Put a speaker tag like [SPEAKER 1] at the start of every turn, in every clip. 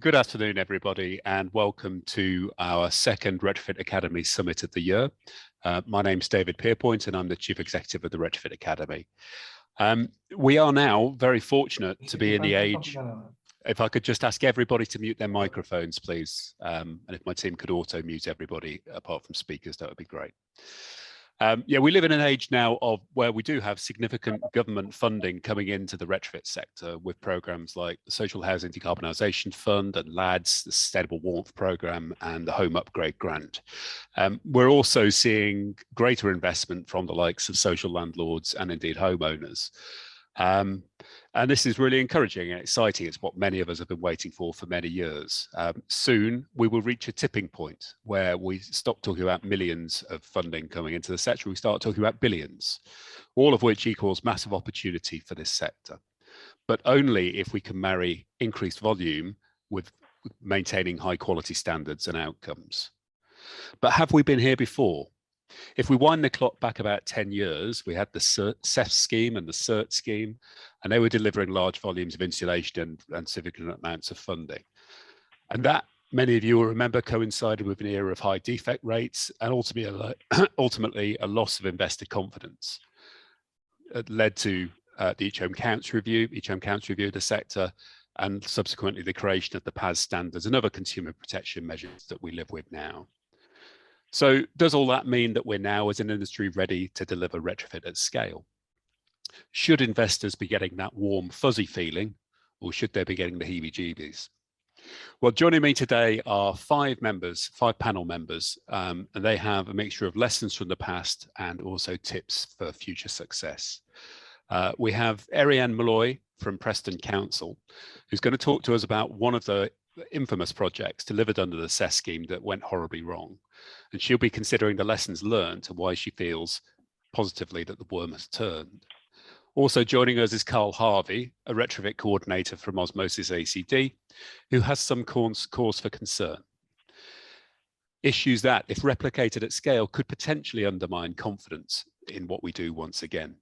[SPEAKER 1] Good afternoon, everybody, and welcome to our second Retrofit Academy Summit of the year. My name's David Pierpoint, and I'm the Chief Executive of the Retrofit Academy. We are now very fortunate to be in the age. If I could just ask everybody to mute their microphones, please, and if my team could auto mute everybody apart from speakers, that would be great. Yeah, we live in an age now of where we do have significant government funding coming into the retrofit sector with programs like the Social Housing Decarbonisation Fund and LADS, the Sustainable Warmth Programme, and the Home Upgrade Grant. We're also seeing greater investment from the likes of social landlords and indeed homeowners. And this is really encouraging and exciting. It's what many of us have been waiting for many years. Soon, we will reach a tipping point where we stop talking about millions of funding coming into the sector. We start talking about billions, all of which equals massive opportunity for this sector. But only if we can marry increased volume with maintaining high quality standards and outcomes. But have we been here before? If we wind the clock back about 10 years, we had the CEF scheme and the CERT scheme, and they were delivering large volumes of insulation and significant amounts of funding. And that, many of you will remember, coincided with an era of high defect rates and ultimately a loss of investor confidence. It led to the Each Home Counts review of the sector, and subsequently the creation of the PAS standards and other consumer protection measures that we live with now. So does all that mean that we're now as an industry ready to deliver retrofit at scale? Should investors be getting that warm, fuzzy feeling, or should they be getting the heebie-jeebies? Well, joining me today are five panel members, and they have a mixture of lessons from the past and also tips for future success. We have Eirian Molloy from Preston Council, who's going to talk to us about one of the infamous projects delivered under the CEF scheme that went horribly wrong. And she'll be considering the lessons learned and why she feels positively that the worm has turned. Also joining us is Carl Harvey, a retrofit coordinator from Osmosis ACD, who has some cause for concern. Issues that, if replicated at scale, could potentially undermine confidence in what we do once again.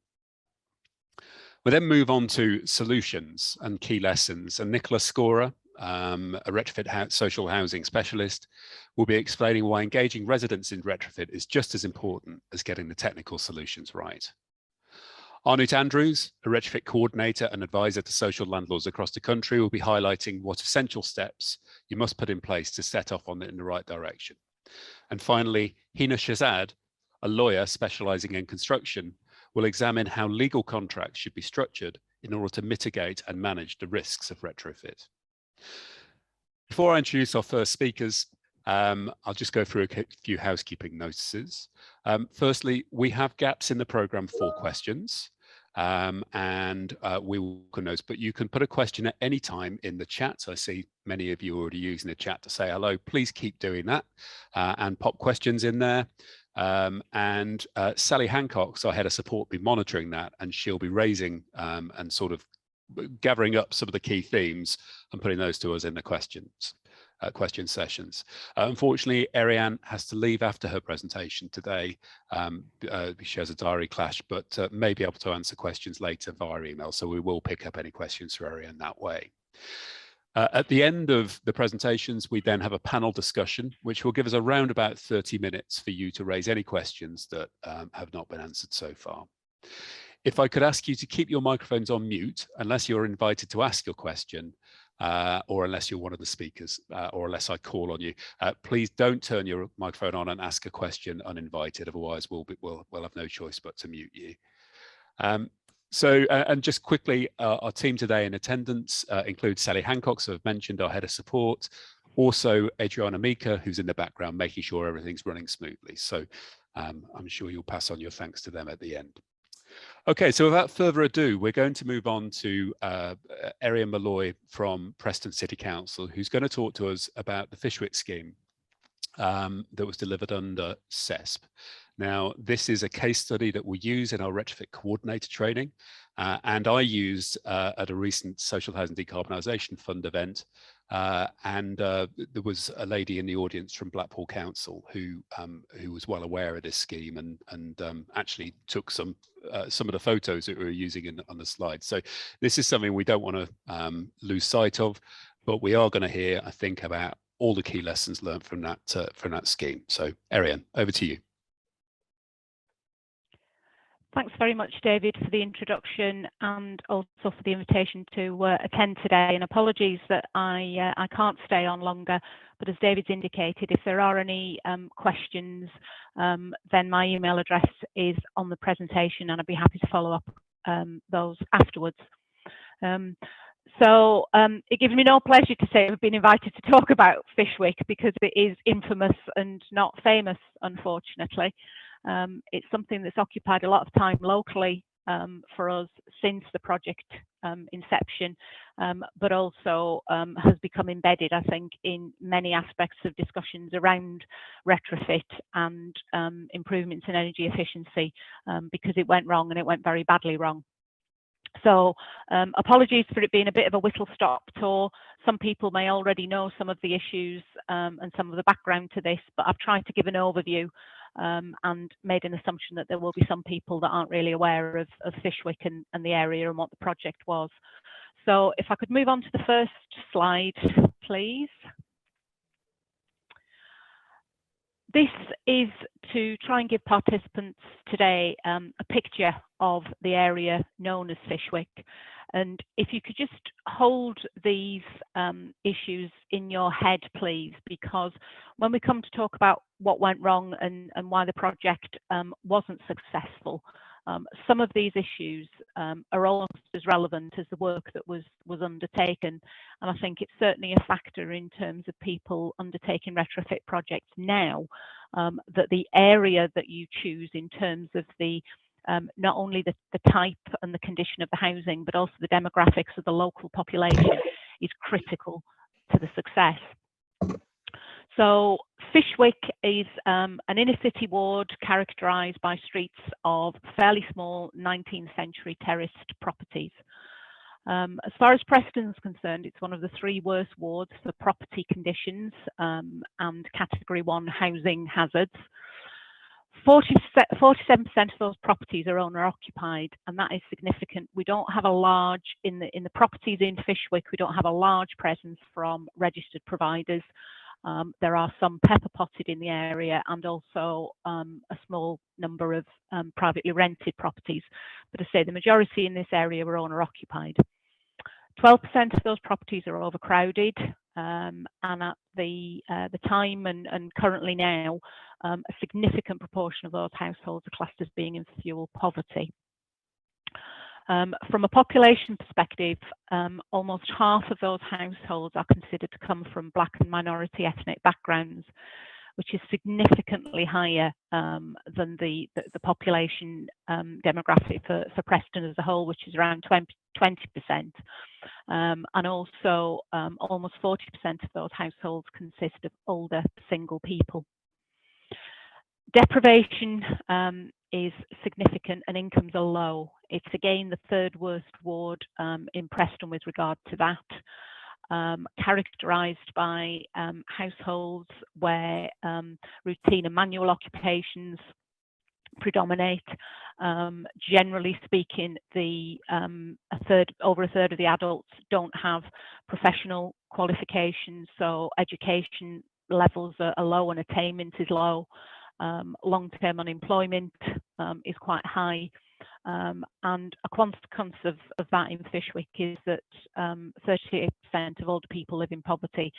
[SPEAKER 1] We then move on to solutions and key lessons, and Nicola Scorer, a retrofit social housing specialist, will be explaining why engaging residents in retrofit is just as important as getting the technical solutions right. Arnut Andrews, a retrofit coordinator and advisor to social landlords across the country, will be highlighting what essential steps you must put in place to set off on it in the right direction. And finally, Hina Shahzad, a lawyer specializing in construction, will examine how legal contracts should be structured in order to mitigate and manage the risks of retrofit. Before I introduce our first speakers, I'll just go through a few housekeeping notices. Firstly, we have gaps in the program for questions, and we will look at those, but you can put a question at any time in the chat. I see many of you already using the chat to say hello. Please keep doing that and pop questions in there. And Sally Hancock, our head of support, will be monitoring that, and she'll be raising and sort of gathering up some of the key themes and putting those to us in the question sessions. Unfortunately, Eirian has to leave after her presentation today. She has a diary clash, but may be able to answer questions later via email. So we will pick up any questions for Eirian that way. At the end of the presentations, we then have a panel discussion, which will give us around about 30 minutes for you to raise any questions that have not been answered so far. If I could ask you to keep your microphones on mute, unless you're invited to ask your question, or unless you're one of the speakers, or unless I call on you, please don't turn your microphone on and ask a question uninvited. Otherwise, we'll have no choice but to mute you. And just quickly, our team today in attendance includes Sally Hancock, so I've mentioned, our head of support, also Adriana Mika, who's in the background, making sure everything's running smoothly. So I'm sure you'll pass on your thanks to them at the end. Okay, so without further ado, we're going to move on to Eirian Molloy from Preston City Council, who's going to talk to us about the Fishwick scheme that was delivered under CESP. Now, this is a case study that we use in our retrofit coordinator training, and I used at a recent Social Housing Decarbonisation Fund event. There was a lady in the audience from Blackpool Council who was well aware of this scheme and actually took some of the photos that we were using on the slide. So this is something we don't want to lose sight of. but we are going to hear, I think, about all the key lessons learned from that scheme. So, Eirian, over to you.
[SPEAKER 2] Thanks very much, David, for the introduction and also for the invitation to attend today. And apologies that I can't stay on longer, but as David's indicated, if there are any questions, then my email address is on the presentation and I'd be happy to follow up those afterwards. So it gives me no pleasure to say I've been invited to talk about Fishwick because it is infamous and not famous, unfortunately. It's something that's occupied a lot of time locally for us since the project inception, but also has become embedded, I think, in many aspects of discussions around retrofit and improvements in energy efficiency because it went wrong and it went very badly wrong. So apologies for it being a bit of a whistle-stop tour. Some people may already know some of the issues and some of the background to this, but I've tried to give an overview and made an assumption that there will be some people that aren't really aware of Fishwick and the area and what the project was. So if I could move on to the first slide, please. This is to try and give participants today a picture of the area known as Fishwick. And if you could just hold these issues in your head, please, because when we come to talk about what went wrong and why the project wasn't successful, some of these issues are almost as relevant as the work that was undertaken. And I think it's certainly a factor in terms of people undertaking retrofit projects now, that the area that you choose in terms of the not only the type and the condition of the housing, but also the demographics of the local population is critical to the success. So Fishwick is an inner city ward characterised by streets of fairly small 19th century terraced properties. As far as Preston is concerned, it's one of the 3 worst wards for property conditions and Category 1 housing hazards. 47% of those properties are owner occupied, and that is significant. We don't have a large, in the properties in Fishwick, we don't have a large presence from registered providers. There are some pepper potted in the area and also a small number of privately rented properties. But I say the majority in this area are owner occupied. 12% of those properties are overcrowded, and at the time and currently now, a significant proportion of those households are classed as being in fuel poverty. From a population perspective, almost half of those households are considered to come from Black and minority ethnic backgrounds, which is significantly higher than the population demographic for Preston as a whole, which is around 20%. And also almost 40% of those households consist of older single people. Deprivation is significant and incomes are low. It's again the 3rd worst ward in Preston with regard to that, characterised by households where routine and manual occupations predominate. Generally speaking, over a third of the adults don't have professional qualifications, so education levels are low and attainment is low. Long-term unemployment is quite high, and a consequence of that in Fishwick is that 38% of older people live in poverty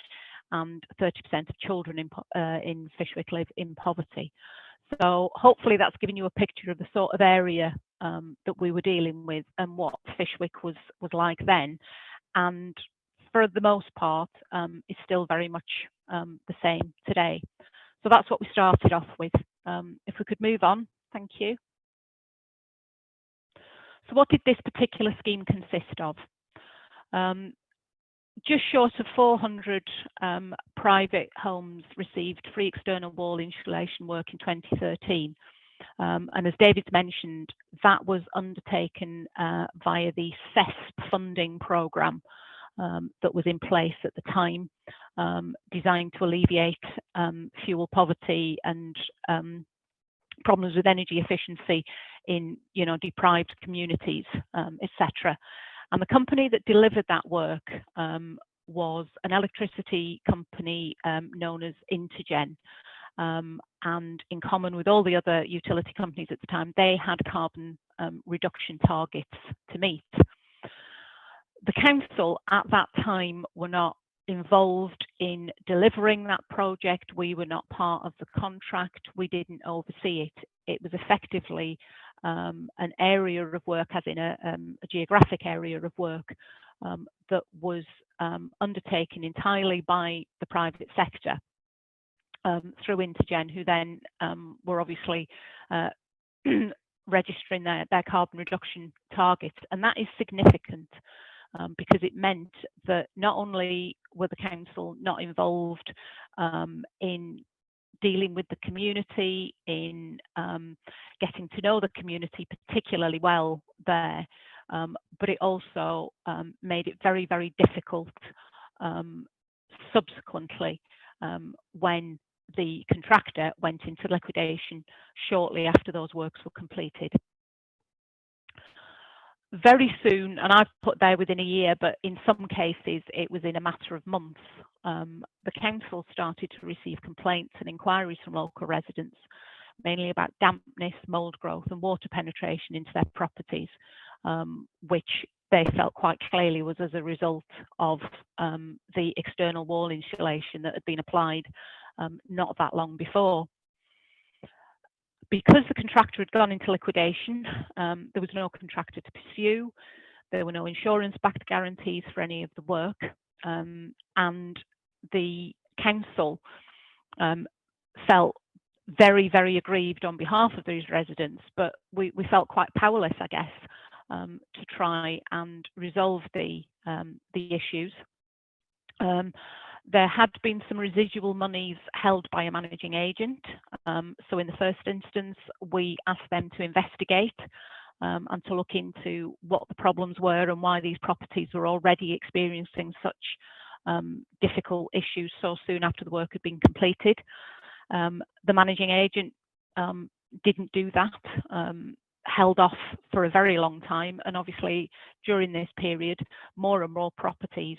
[SPEAKER 2] and 30% of children in Fishwick live in poverty. So hopefully that's given you a picture of the sort of area that we were dealing with and what Fishwick was like then, and for the most part is still very much the same today. So that's what we started off with. If we could move on, thank you. So what did this particular scheme consist of? Just short of 400 private homes received free external wall insulation work in 2013. And as David's mentioned, that was undertaken via the CESP funding programme that was in place at the time, designed to alleviate fuel poverty and problems with energy efficiency in deprived communities, etc. And the company that delivered that work was an electricity company known as Intergen. And in common with all the other utility companies at the time, they had carbon reduction targets to meet. The council at that time were not involved in delivering that project. We were not part of the contract. We didn't oversee it. It was effectively an area of work, as in a geographic area of work, that was undertaken entirely by the private sector through Intergen, who then were obviously registering their carbon reduction targets. And that is significant because it meant that not only were the council not involved in dealing with the community, in getting to know the community particularly well there, but it also made it very, very difficult subsequently when the contractor went into liquidation shortly after those works were completed. Very soon, and I've put there within a year, but in some cases it was in a matter of months, the council started to receive complaints and inquiries from local residents, mainly about dampness, mould growth and water penetration into their properties, which they felt quite clearly was as a result of the external wall insulation that had been applied not that long before. Because the contractor had gone into liquidation, there was no contractor to pursue. There were no insurance-backed guarantees for any of the work, and the council felt very, very aggrieved on behalf of these residents, but we felt quite powerless, I guess, to try and resolve the issues. There had been some residual monies held by a managing agent. So in the first instance, we asked them to investigate and to look into what the problems were and why these properties were already experiencing such difficult issues so soon after the work had been completed. The managing agent didn't do that, held off for a very long time, and obviously during this period more and more properties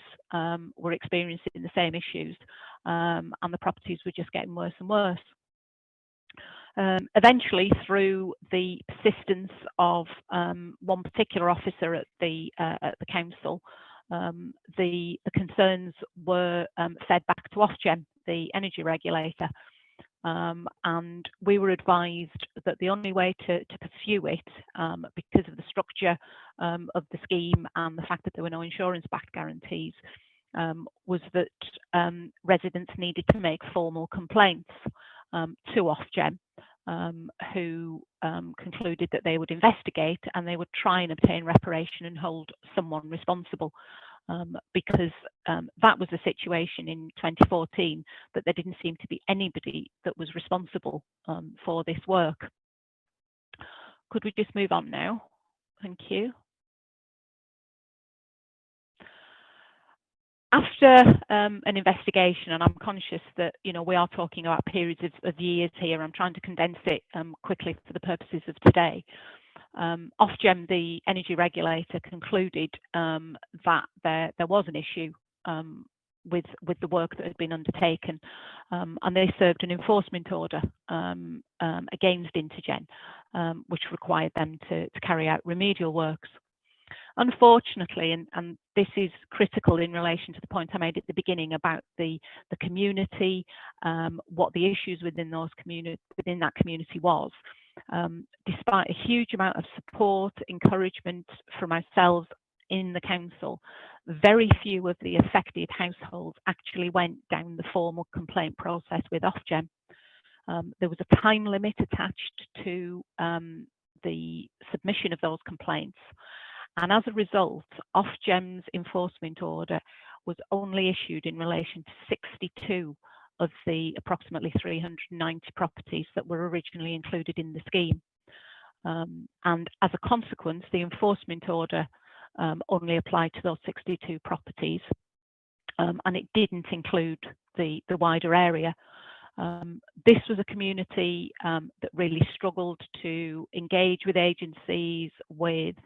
[SPEAKER 2] were experiencing the same issues, and the properties were just getting worse and worse. Eventually, through the persistence of one particular officer at the council, the concerns were fed back to Ofgem, the energy regulator. And we were advised that the only way to pursue it, because of the structure of the scheme and the fact that there were no insurance-backed guarantees, was that residents needed to make formal complaints to Ofgem, who concluded that they would investigate and they would try and obtain reparation and hold someone responsible. Because that was the situation in 2014, that there didn't seem to be anybody that was responsible for this work. Could we just move on now? Thank you. After an investigation, and I'm conscious that we are talking about periods of years here, I'm trying to condense it quickly for the purposes of today. Ofgem, the energy regulator, concluded that there was an issue with the work that had been undertaken, and they served an enforcement order against Intergen, which required them to carry out remedial works. Unfortunately, and this is critical in relation to the point I made at the beginning about the community, what the issues within that community was. Despite a huge amount of support, encouragement from ourselves in the council, very few of the affected households actually went down the formal complaint process with Ofgem. There was a time limit attached to the submission of those complaints, and as a result, Ofgem's enforcement order was only issued in relation to 62 of the approximately 390 properties that were originally included in the scheme. And as a consequence, the enforcement order only applied to those 62 properties, and it didn't include the wider area. This was a community that really struggled to engage with agencies, with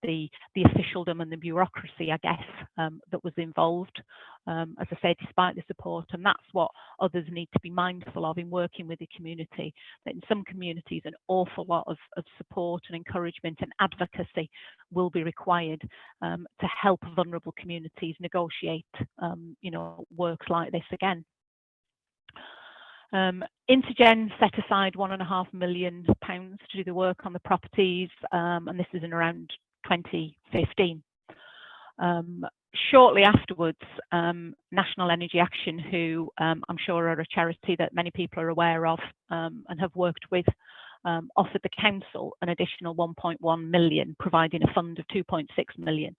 [SPEAKER 2] the officialdom and the bureaucracy, I guess, that was involved, as I say, despite the support. And that's what others need to be mindful of in working with the community, that in some communities an awful lot of support and encouragement and advocacy will be required to help vulnerable communities negotiate works like this again. Intergen set aside £1.5 million to do the work on the properties, and this is in around 2015. Shortly afterwards, National Energy Action, who I'm sure are a charity that many people are aware of and have worked with, offered the council an additional 1.1 million, providing a fund of 2.6 million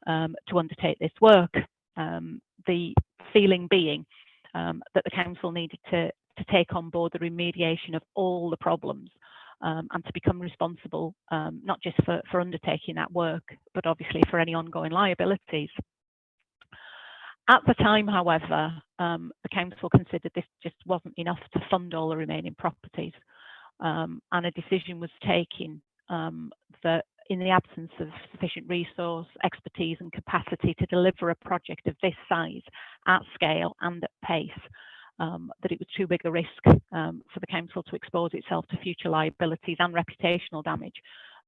[SPEAKER 2] to undertake this work. The feeling being that the council needed to take on board the remediation of all the problems and to become responsible, not just for undertaking that work, but obviously for any ongoing liabilities. At the time, however, the council considered this just wasn't enough to fund all the remaining properties, and a decision was taken that in the absence of sufficient resource, expertise and capacity to deliver a project of this size at scale and at pace, that it was too big a risk for the council to expose itself to future liabilities and reputational damage.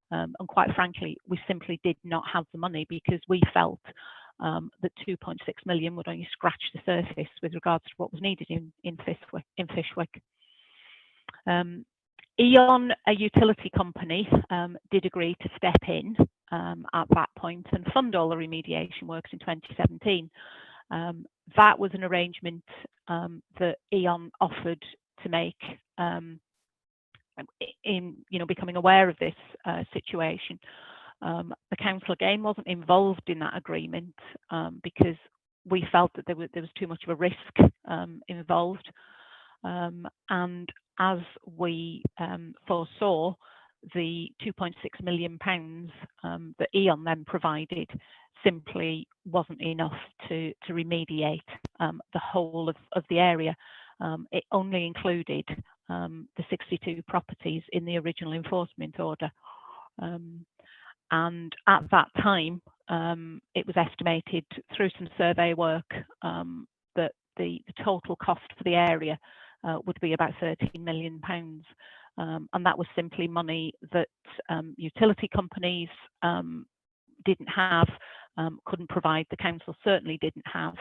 [SPEAKER 2] And quite frankly, we simply did not have the money, because we felt that 2.6 million would only scratch the surface with regards to what was needed in Fishwick. Eirian, a utility company, did agree to step in at that point and fund all the remediation works in 2017. That was an arrangement that Eirian offered to make in becoming aware of this situation. The council again wasn't involved in that agreement because we felt that there was too much of a risk involved, and as we foresaw, the £2.6 million that Eirian then provided simply wasn't enough to remediate the whole of the area. It only included the 62 properties in the original enforcement order. And at that time, it was estimated through some survey work that the total cost for the area would be about £13 million. And that was simply money that utility companies didn't have, couldn't provide, the council certainly didn't have.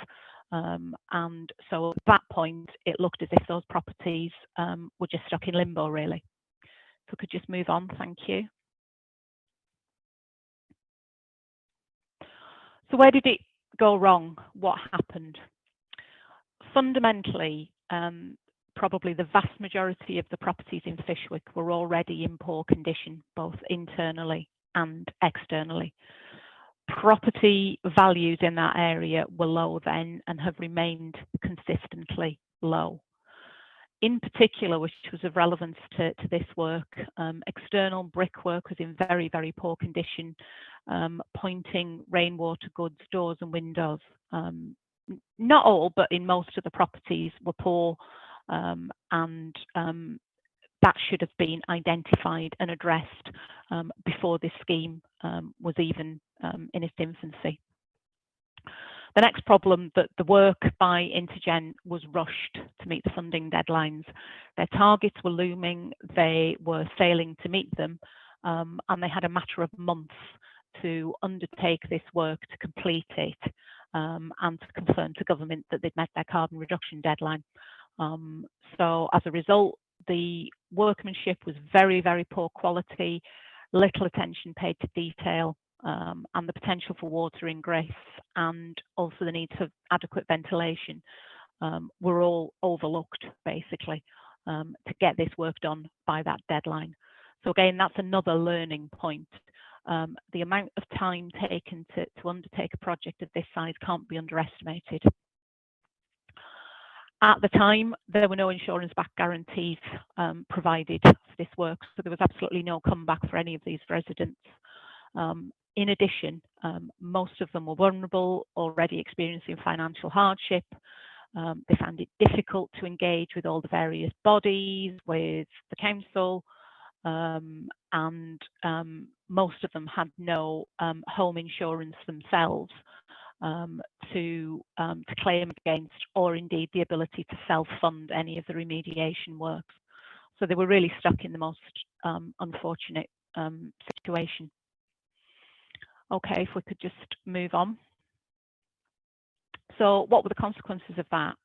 [SPEAKER 2] And so at that point, it looked as if those properties were just stuck in limbo, really. If we could just move on, thank you. So where did it go wrong? What happened? Fundamentally, probably the vast majority of the properties in Fishwick were already in poor condition, both internally and externally. Property values in that area were low then and have remained consistently low. In particular, which was of relevance to this work, external brickwork was in very, very poor condition, pointing rainwater goods, doors and windows. Not all, but in most of the properties were poor, and that should have been identified and addressed before this scheme was even in its infancy. The next problem, that the work by Intergen was rushed to meet the funding deadlines. Their targets were looming, they were failing to meet them, and they had a matter of months to undertake this work, to complete it, and to confirm to government that they'd met their carbon reduction deadline. So as a result, the workmanship was very, very poor quality, little attention paid to detail, and the potential for water ingress and also the need for adequate ventilation were all overlooked, basically, to get this work done by that deadline. So again, that's another learning point. The amount of time taken to undertake a project of this size can't be underestimated. At the time, there were no insurance-backed guarantees provided for this work, so there was absolutely no comeback for any of these residents. In addition, most of them were vulnerable, already experiencing financial hardship. They found it difficult to engage with all the various bodies, with the council, and most of them had no home insurance themselves to claim against, or indeed the ability to self-fund any of the remediation works. So they were really stuck in the most unfortunate situation. Okay, if we could just move on. So what were the consequences of that?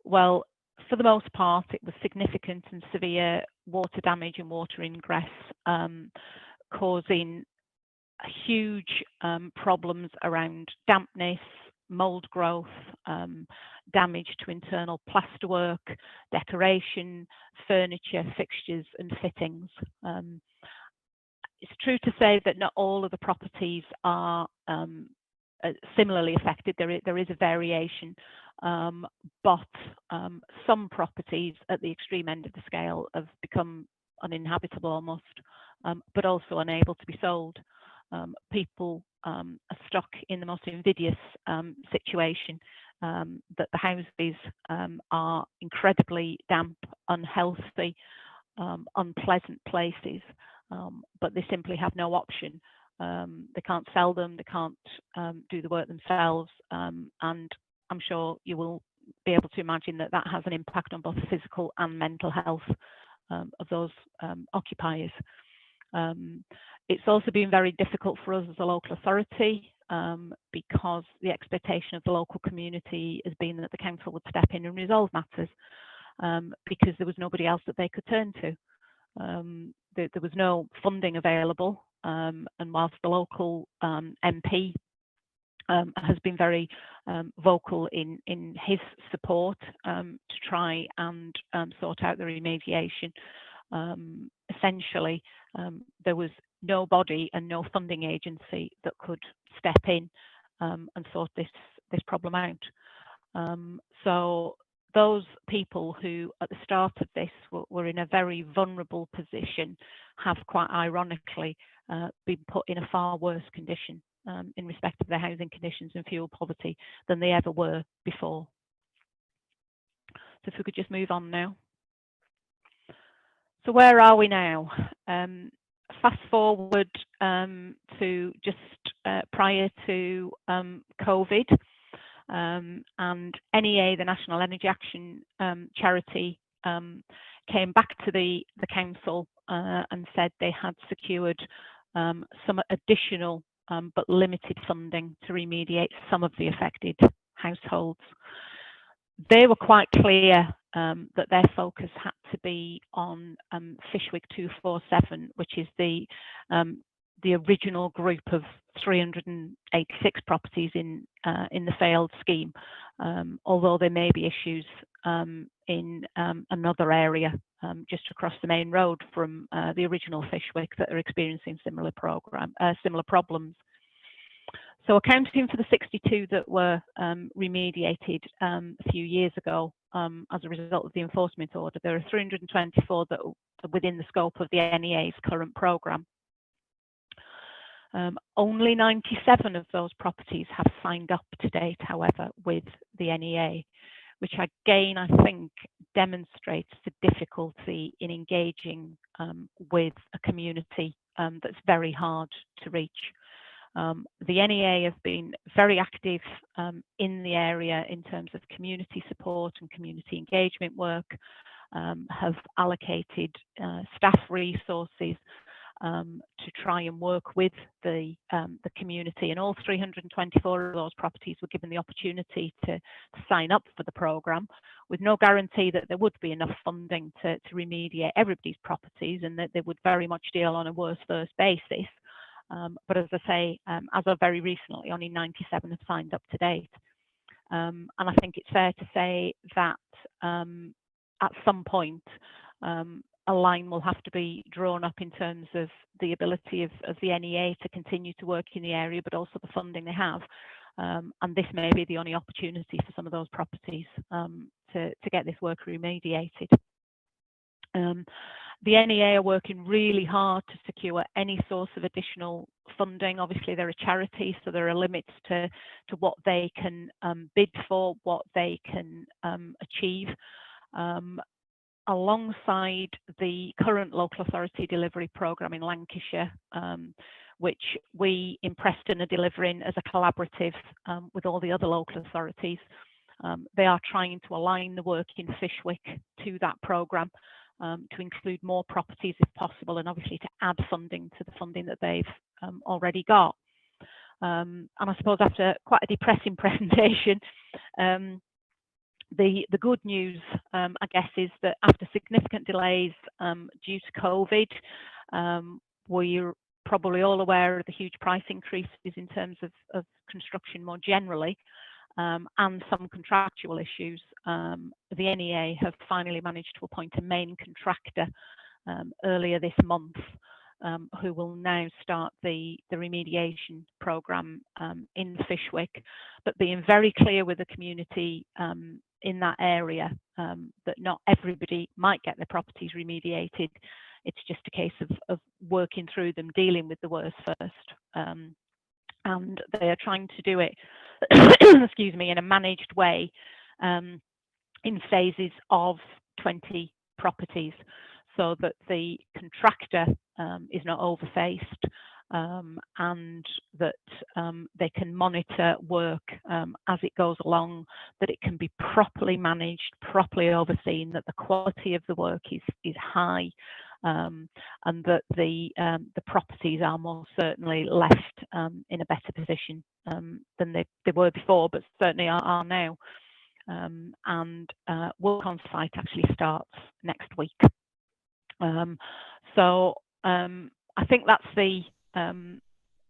[SPEAKER 2] Well, for the most part, it was significant and severe water damage and water ingress, causing huge problems around dampness, mold growth, damage to internal plasterwork, decoration, furniture, fixtures and fittings. It's true to say that not all of the properties are similarly affected. There is a variation, but some properties at the extreme end of the scale have become uninhabitable almost, but also unable to be sold. People are stuck in the most invidious situation, that the houses are incredibly damp, unhealthy, unpleasant places, but they simply have no option. They can't sell them, they can't do the work themselves, and I'm sure you will be able to imagine that that has an impact on both the physical and mental health of those occupiers. It's also been very difficult for us as a local authority, because the expectation of the local community has been that the council would step in and resolve matters, because there was nobody else that they could turn to. There was no funding available, and whilst the local MP has been very vocal in his support to try and sort out the remediation, essentially there was no body and no funding agency that could step in and sort this problem out. So those people who at the start of this were in a very vulnerable position have quite ironically been put in a far worse condition in respect of their housing conditions and fuel poverty than they ever were before. So if we could just move on now. So where are we now? Fast forward to just prior to COVID, and NEA, the National Energy Action charity, came back to the council and said they had secured some additional but limited funding to remediate some of the affected households. They were quite clear that their focus had to be on Fishwick 247, which is the original group of 386 properties in the failed scheme, although there may be issues in another area just across the main road from the original Fishwick that are experiencing similar problems. So accounting for the 62 that were remediated a few years ago as a result of the enforcement order, there are 324 that are within the scope of the NEA's current programme. Only 97 of those properties have signed up to date, however, with the NEA, which again I think demonstrates the difficulty in engaging with a community that's very hard to reach. The NEA have been very active in the area in terms of community support and community engagement work, have allocated staff resources to try and work with the community, and all 324 of those properties were given the opportunity to sign up for the programme, with no guarantee that there would be enough funding to remediate everybody's properties, and that they would very much deal on a worse first basis. But as I say, as of very recently, only 97 have signed up to date. And I think it's fair to say that at some point, a line will have to be drawn up in terms of the ability of the NEA to continue to work in the area, but also the funding they have. And this may be the only opportunity for some of those properties to get this work remediated. The NEA are working really hard to secure any source of additional funding. Obviously, they're a charity, so there are limits to what they can bid for, what they can achieve. Alongside the current local authority delivery programme in Lancashire, which we in Preston are delivering as a collaborative with all the other local authorities. They are trying to align the work in Fishwick to that programme to include more properties if possible, and obviously to add funding to the funding that they've already got. And I suppose after quite a depressing presentation, the good news, I guess, is that after significant delays due to COVID, we're probably all aware of the huge price increases in terms of construction more generally, and some contractual issues. The NEA have finally managed to appoint a main contractor earlier this month, who will now start the remediation programme in Fishwick, but being very clear with the community in that area that not everybody might get their properties remediated. It's just a case of working through them, dealing with the worst first. And they are trying to do it, excuse me, in a managed way in phases of 20 properties, so that the contractor is not overfaced, and that they can monitor work as it goes along, that it can be properly managed, properly overseen, that the quality of the work is high, and that the properties are most certainly left in a better position than they were before, but certainly are now. And work on site actually starts next week. So I think that's the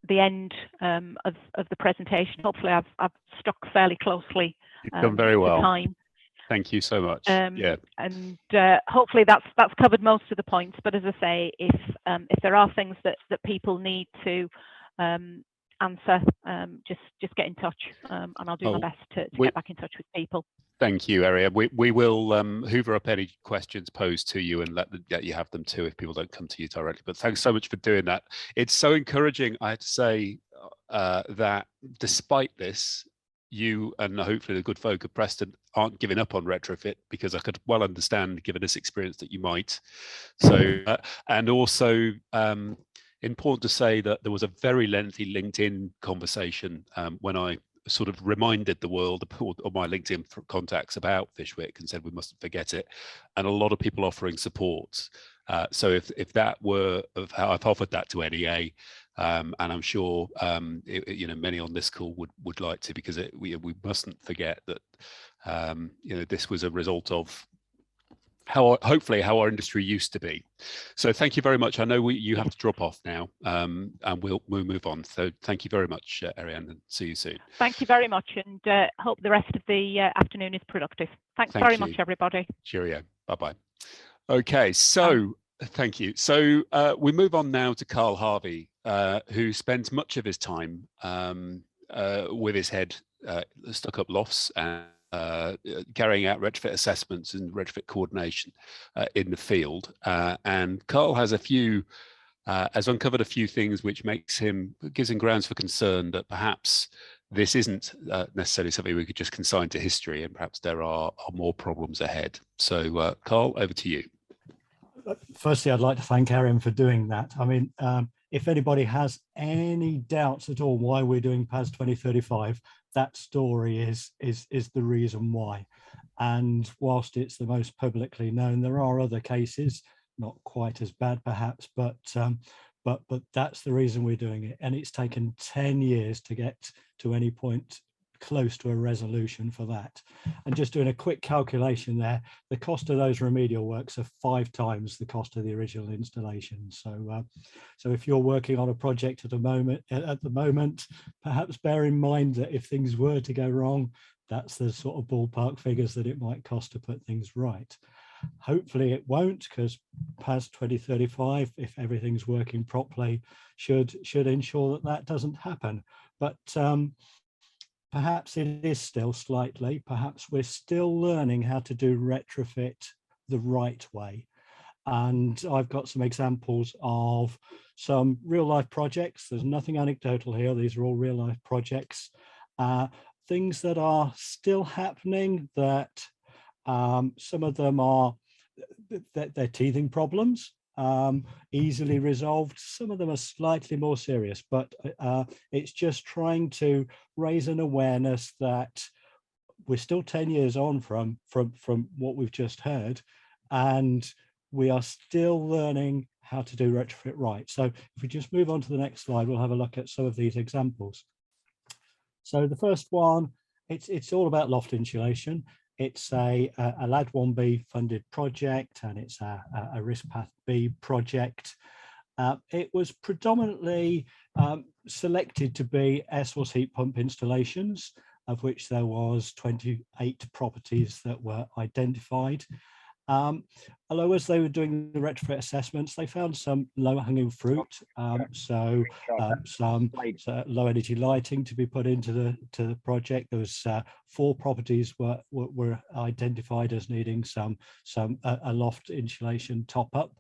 [SPEAKER 2] end of the presentation. Hopefully, I've stuck fairly closely.
[SPEAKER 1] You've done very well.
[SPEAKER 2] To time.
[SPEAKER 1] Thank you so much. Yeah,
[SPEAKER 2] and hopefully that's covered most of the points. But as I say, if there are things that people need to answer, just get in touch, and I'll do my best to get back in touch with people.
[SPEAKER 1] Thank you, Eirian. We will hoover up any questions posed to you and let you have them too if people don't come to you directly. But thanks so much for doing that. It's so encouraging, I have to say, that despite this, you and hopefully the good folk of Preston aren't giving up on retrofit, because I could well understand, given this experience, that you might. So, and also important to say that there was a very lengthy LinkedIn conversation when I sort of reminded the world of my LinkedIn contacts about Fishwick and said we mustn't forget it, and a lot of people offering support. So if that were of how I've offered that to NEA, and I'm sure you know, many on this call would like to, because we mustn't forget that you know, this was a result of hopefully how our industry used to be. So thank you very much. I know you have to drop off now, and we'll move on. So thank you very much, Eirian, and see you soon.
[SPEAKER 2] Thank you very much, and hope the rest of the afternoon is productive. Thank very much, everybody.
[SPEAKER 1] Cheerio. Bye-bye. Okay, so thank you. So we move on now to Carl Harvey, who spends much of his time with his head stuck up lofts and carrying out retrofit assessments and retrofit coordination in the field. And Carl has has uncovered a few things which gives him grounds for concern that perhaps this isn't necessarily something we could just consign to history, and perhaps there are more problems ahead. So Carl, over to you.
[SPEAKER 3] Firstly, I'd like to thank Eirian for doing that. I mean, if anybody has any doubts at all why we're doing PAS 2035, that story is the reason why. And whilst it's the most publicly known, there are other cases, not quite as bad perhaps, but that's the reason we're doing it. And it's taken 10 years to get to any point close to a resolution for that. And just doing a quick calculation there, the cost of those remedial works are 5 times the cost of the original installation. So if you're working on a project at the moment, perhaps bear in mind that if things were to go wrong, that's the sort of ballpark figures that it might cost to put things right. Hopefully it won't, because PAS 2035, if everything's working properly, should ensure that doesn't happen. But perhaps it is still slightly, perhaps we're still learning how to do retrofit the right way. And I've got some examples of some real life projects. There's nothing anecdotal here. These are all real life projects. Things that are still happening, that some of them are, they're teething problems, easily resolved. Some of them are slightly more serious, but it's just trying to raise an awareness that we're still 10 years on from what we've just heard, and we are still learning how to do retrofit right. So if we just move on to the next slide, we'll have a look at some of these examples. So the first one, it's all about loft insulation. It's a LAD 1B funded project, and it's a Risk Path B project. It was predominantly selected to be air source heat pump installations, of which there was 28 properties that were identified. Although as they were doing the retrofit assessments, they found some low-hanging fruit, some low energy lighting to be put into the project. There was 4 properties were identified as needing a loft insulation top-up,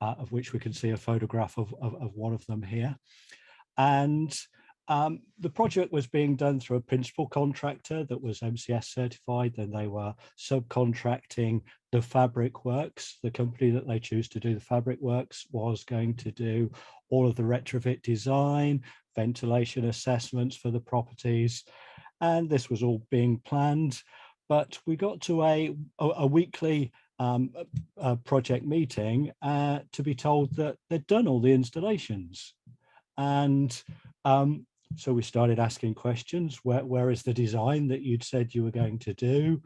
[SPEAKER 3] of which we can see a photograph of one of them here. And the project was being done through a principal contractor that was MCS certified. Then they were subcontracting the fabric works. The company that they choose to do the fabric works was going to do all of the retrofit design, ventilation assessments for the properties, and this was all being planned. But we got to a weekly project meeting to be told that they'd done all the installations. And so we started asking questions. Where is the design that you'd said you were going to do?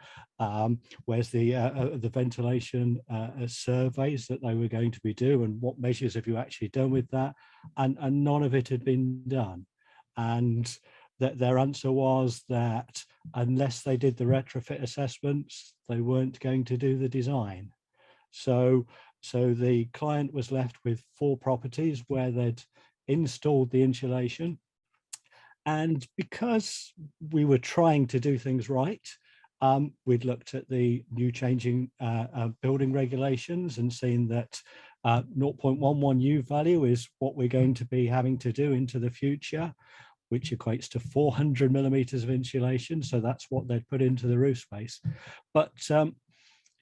[SPEAKER 3] Where's the ventilation surveys that they were going to be doing? And what measures have you actually done with that? And none of it had been done. And their answer was that unless they did the retrofit assessments, they weren't going to do the design. So the client was left with 4 properties where they'd installed the insulation. And because we were trying to do things right, we'd looked at the new changing building regulations and seen that 0.11 U value is what we're going to be having to do into the future, which equates to 400 millimeters of insulation. So that's what they'd put into the roof space. But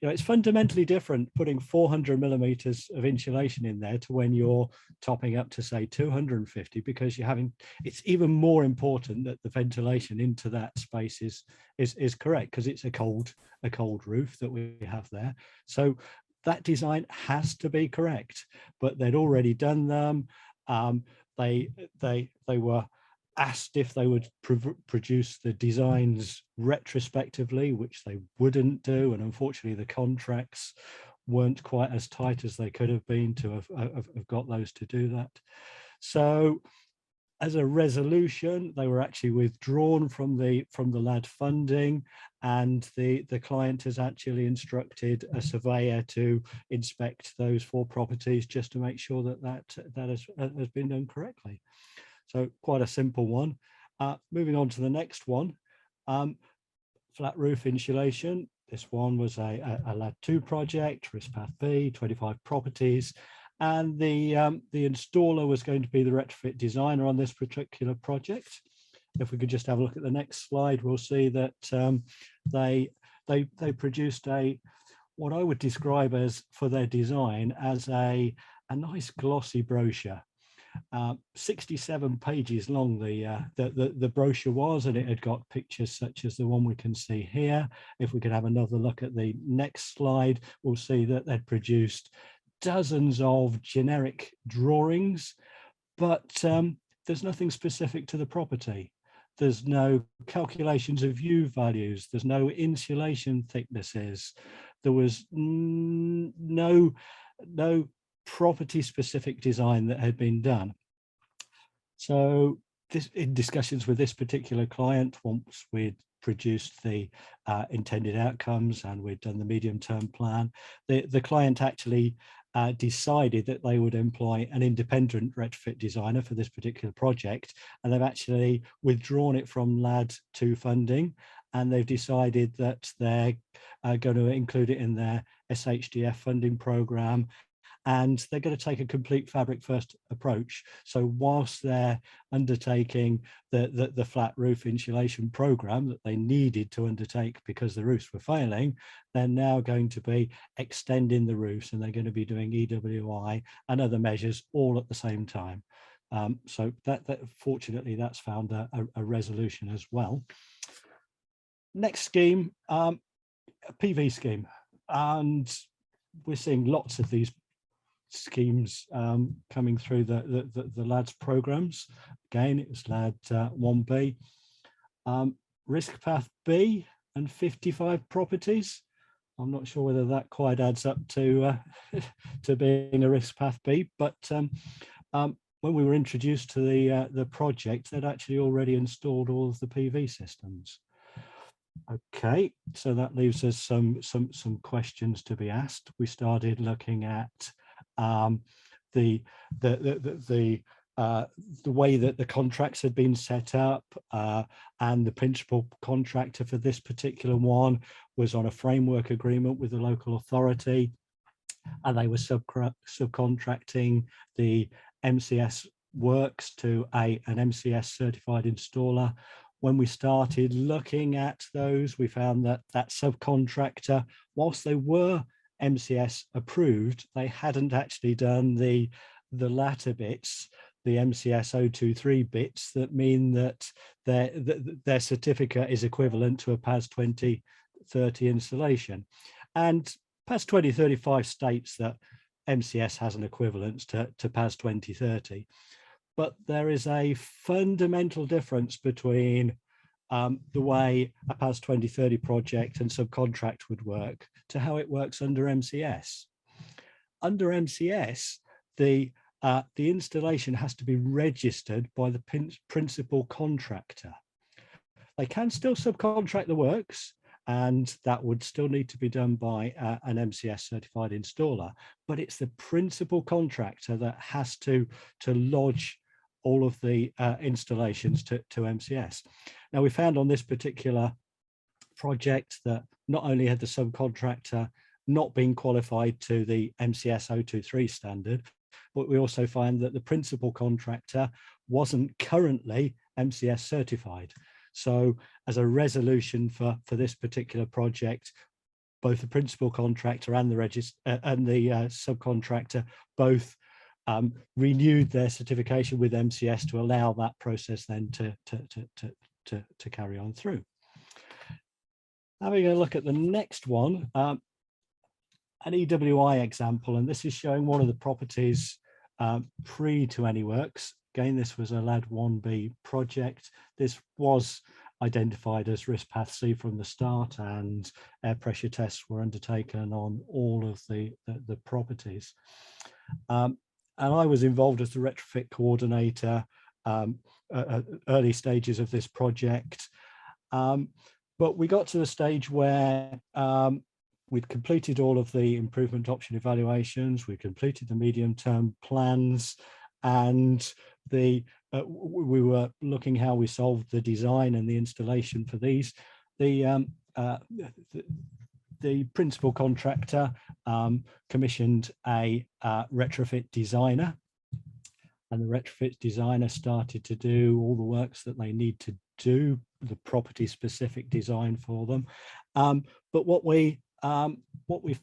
[SPEAKER 3] it's fundamentally different putting 400 millimeters of insulation in there to when you're topping up to say 250, because it's even more important that the ventilation into that space is correct, because it's a cold roof that we have there. So that design has to be correct, but they'd already done them. They were asked if they would produce the designs retrospectively, which they wouldn't do, and unfortunately the contracts weren't quite as tight as they could have been to have got those to do that. So as a resolution, they were actually withdrawn from the LAD funding, and the client has actually instructed a surveyor to inspect those 4 properties just to make sure that has been done correctly. So quite a simple one. Moving on to the next one, flat roof insulation. This one was a LAD 2 project, Risk Path B, 25 properties. And the installer was going to be the retrofit designer on this particular project. If we could just have a look at the next slide, we'll see that they produced what I would describe as, for their design, as a nice glossy brochure. 67 pages long the brochure was, and it had got pictures such as the one we can see here. If we could have another look at the next slide, we'll see that they'd produced dozens of generic drawings, but there's nothing specific to the property. There's no calculations of U values. There's no insulation thicknesses. There was no property specific design that had been done. So in discussions with this particular client, once we'd produced the intended outcomes and we'd done the medium-term plan, the client actually decided that they would employ an independent retrofit designer for this particular project, and they've actually withdrawn it from LAD 2 funding, and they've decided that they're going to include it in their SHDF funding program, and they're going to take a complete fabric first approach. So whilst they're undertaking the flat roof insulation program that they needed to undertake because the roofs were failing, they're now going to be extending the roofs, and they're going to be doing EWI and other measures all at the same time. So that fortunately that's found a resolution as well. Next scheme, a PV scheme, and we're seeing lots of these schemes coming through the LADS programs. Again, it was LAD 1B, risk path B and 55 properties. I'm not sure whether that quite adds up to to being a risk path B, but when we were introduced to the project, they'd actually already installed all of the PV systems. Okay, so that leaves us some questions to be asked. We started looking at the way that the contracts had been set up, and the principal contractor for this particular one was on a framework agreement with the local authority, and they were subcontracting the MCS works to an MCS certified installer. When we started looking at those, we found that that subcontractor, whilst they were MCS approved, they hadn't actually done the latter bits, the MCS 023 bits that mean that their certificate is equivalent to a PAS 2030 installation. And PAS 2035 states that MCS has an equivalence to PAS 2030. But there is a fundamental difference between the way a PAS 2030 project and subcontract would work to how it works under MCS. Under MCS, the installation has to be registered by the principal contractor. They can still subcontract the works, and that would still need to be done by an MCS certified installer, but it's the principal contractor that has to lodge all of the installations to MCS. Now, we found on this particular project that not only had the subcontractor not been qualified to the MCS 023 standard, but we also find that the principal contractor wasn't currently MCS certified. So as a resolution for this particular project, both the principal contractor and the subcontractor both renewed their certification with MCS to allow that process then to carry on through. Having a look at the next one, an EWI example, and this is showing one of the properties pre to any works. Again, this was a LAD 1B project. This was identified as risk path C from the start, and air pressure tests were undertaken on all of the properties. And I was involved as the retrofit coordinator at early stages of this project. But we got to the stage where we'd completed all of the improvement option evaluations, we completed the medium-term plans, and we were looking how we solved the design and the installation for these. The principal contractor commissioned a retrofit designer, and the retrofit designer started to do all the works that they need to do, the property specific design for them. But what we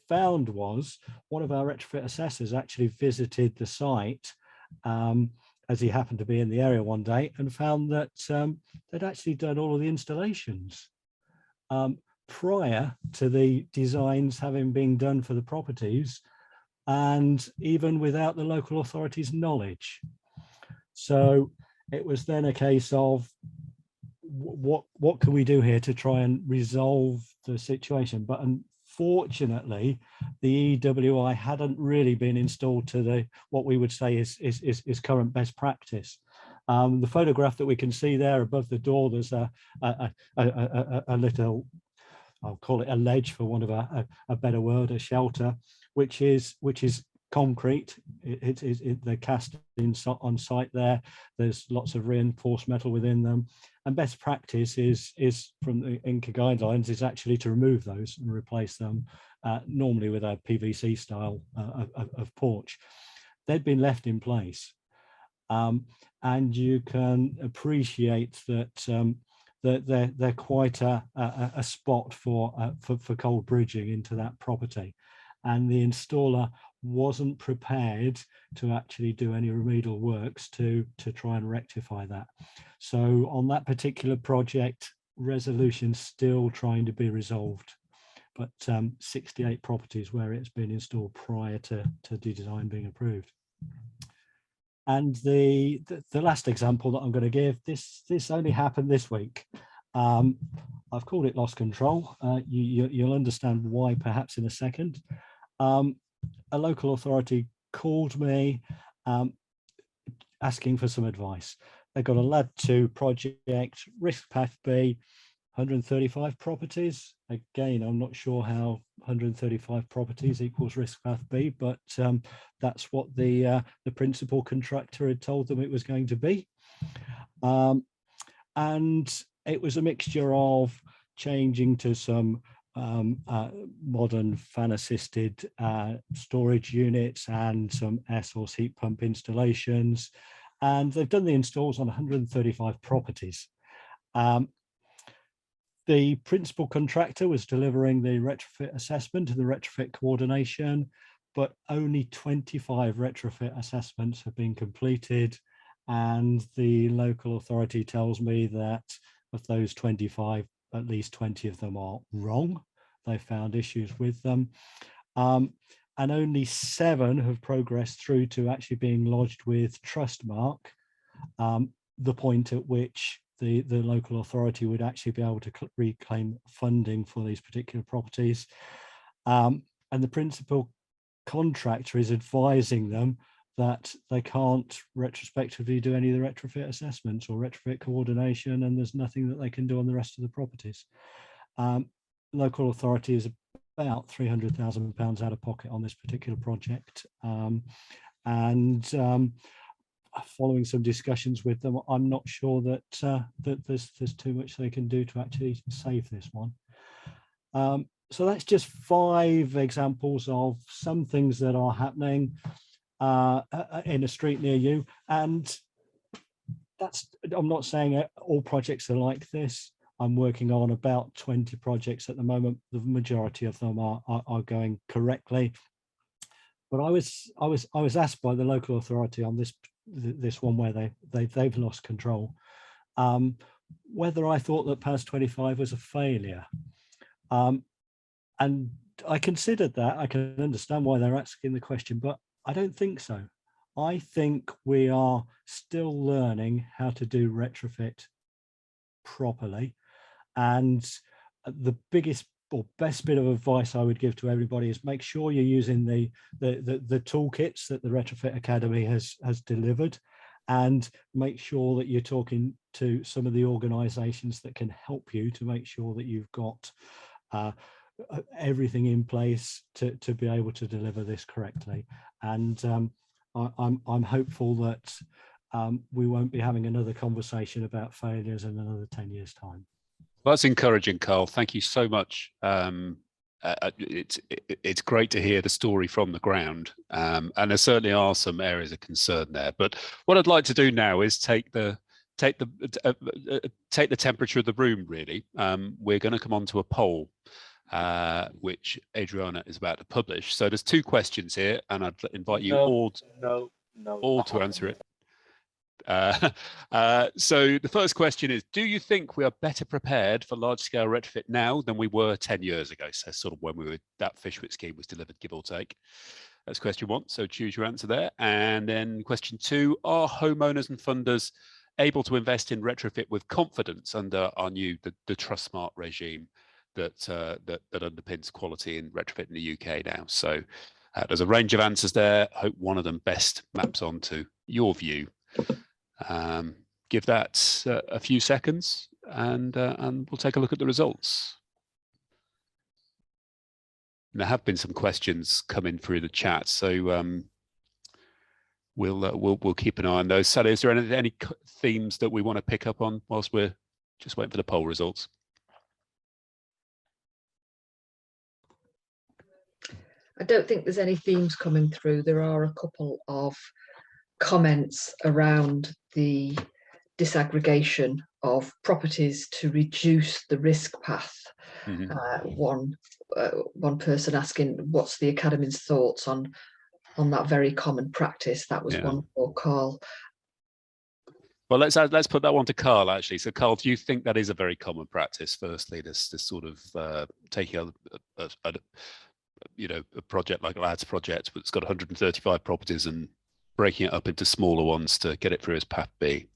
[SPEAKER 3] found was one of our retrofit assessors actually visited the site as he happened to be in the area one day, and found that they'd actually done all of the installations prior to the designs having been done for the properties, and even without the local authority's knowledge. So it was then a case of what can we do here to try and resolve the situation? But unfortunately, the EWI hadn't really been installed to what we would say is current best practice. The photograph that we can see there above the door, there's a little, I'll call it a ledge for want of a better word, a shelter, which is concrete. They're cast on site there. There's lots of reinforced metal within them. And best practice is from the INCA guidelines is actually to remove those and replace them normally with a PVC style of porch. They'd been left in place. And you can appreciate that that they're quite a spot for cold bridging into that property, and the installer wasn't prepared to actually do any remedial works to try and rectify that. So on that particular project, resolution's still trying to be resolved, but 68 properties where it's been installed prior to design being approved. And the last example that I'm going to give, this only happened this week. I've called it lost control. You'll understand why perhaps in a second. A local authority called me asking for some advice. They've got a LAD 2 project, risk path B, 135 properties. Again, I'm not sure how 135 properties equals risk path B, but that's what the principal contractor had told them it was going to be. And it was a mixture of changing to some modern fan-assisted storage units and some air source heat pump installations. And they've done the installs on 135 properties. The principal contractor was delivering the retrofit assessment and the retrofit coordination, but only 25 retrofit assessments have been completed. And the local authority tells me that of those 25, at least 20 of them are wrong. They found issues with them. And only 7 have progressed through to actually being lodged with Trustmark, the point at which the local authority would actually be able to reclaim funding for these particular properties. And the principal contractor is advising them that they can't retrospectively do any of the retrofit assessments or retrofit coordination, and there's nothing that they can do on the rest of the properties. Local authority is about £300,000 out of pocket on this particular project. Following some discussions with them, I'm not sure that that there's too much they can do to actually save this one. So that's just 5 examples of some things that are happening in a street near you. And that's, I'm not saying all projects are like this. I'm working on about 20 projects at the moment. The majority of them are going correctly. But I was asked by the local authority on this one where they've lost control, whether I thought that PAS 25 was a failure. And I considered that. I can understand why they're asking the question, but I don't think so. I think we are still learning how to do retrofit properly. And the biggest or best bit of advice I would give to everybody is make sure you're using the toolkits that the Retrofit Academy has delivered, and make sure that you're talking to some of the organisations that can help you to make sure that you've got everything in place to be able to deliver this correctly. And I'm hopeful that we won't be having another conversation about failures in another 10 years' time.
[SPEAKER 1] Well, that's encouraging, Carl. Thank you so much. It's great to hear the story from the ground, and there certainly are some areas of concern there. But what I'd like to do now is take the temperature of the room. Really, we're going to come on to a poll, which Adriana is about to publish. So there's 2 questions here, and I'd invite you all to answer it. So the first question is, do you think we are better prepared for large-scale retrofit now than we were 10 years ago? So sort of when that Fishwick scheme was delivered, give or take. That's question 1. So choose your answer there. And then question 2, are homeowners and funders able to invest in retrofit with confidence under our new the Trustmark regime that underpins quality in retrofit in the UK now? So there's a range of answers there. I hope one of them best maps onto your view. Give that a few seconds, and we'll take a look at the results. And there have been some questions coming through the chat, so we'll keep an eye on those. Sally, is there any themes that we want to pick up on whilst we're just waiting for the poll results?
[SPEAKER 4] I don't think there's any themes coming through. There are a couple of comments around the disaggregation of properties to reduce the risk path. One person asking what's the Academy's thoughts on that very common practice. That was one for Carl.
[SPEAKER 1] Well, let's put that one to Carl, actually. So, Carl, do you think that is a very common practice? Firstly, this sort of taking a project like a LADS project, but it's got 135 properties and breaking it up into smaller ones to get it through as Path B.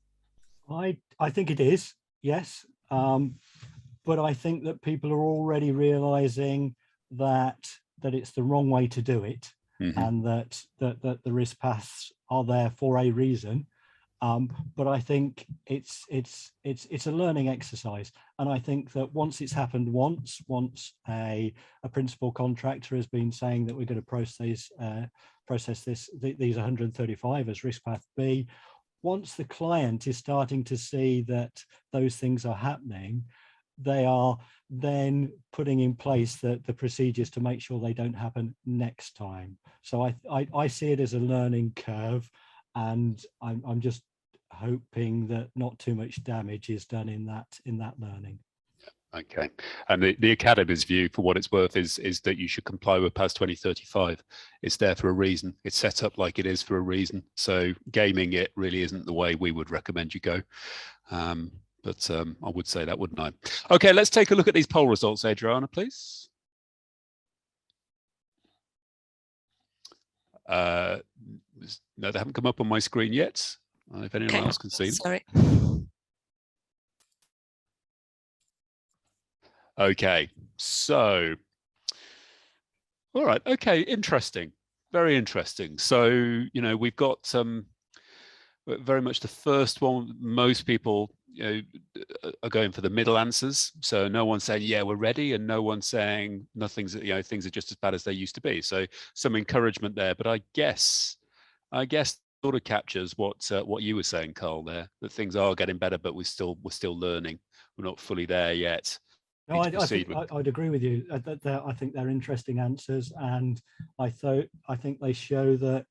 [SPEAKER 3] I think it is, yes, but I think that people are already realising that it's the wrong way to do it, and that the risk paths are there for a reason. But I think it's a learning exercise, and I think that once it's happened once a principal contractor has been saying that we're going to process these 135 as risk path B, once the client is starting to see that those things are happening, they are then putting in place the procedures to make sure they don't happen next time. So I see it as a learning curve, and I'm just hoping that not too much damage is done in that learning.
[SPEAKER 1] Okay, and the Academy's view, for what it's worth, is that you should comply with PAS 2035. It's there for a reason. It's set up like it is for a reason. So gaming it really isn't the way we would recommend you go. But I would say that, wouldn't I? Okay, let's take a look at these poll results, Adriana, please. No, they haven't come up on my screen yet. If anyone else can see them.
[SPEAKER 5] Sorry.
[SPEAKER 1] Okay, so, all right, okay, interesting, very interesting. So, we've got very much the first one. Most people, are going for the middle answers. So no one's saying, yeah, we're ready, and no one's saying nothing's, things are just as bad as they used to be. So some encouragement there, but I guess sort of captures what you were saying, Carl, there, that things are getting better, but we're still learning. We're not fully there yet.
[SPEAKER 3] No, I'd agree with you. I think they're interesting answers, and I think they show that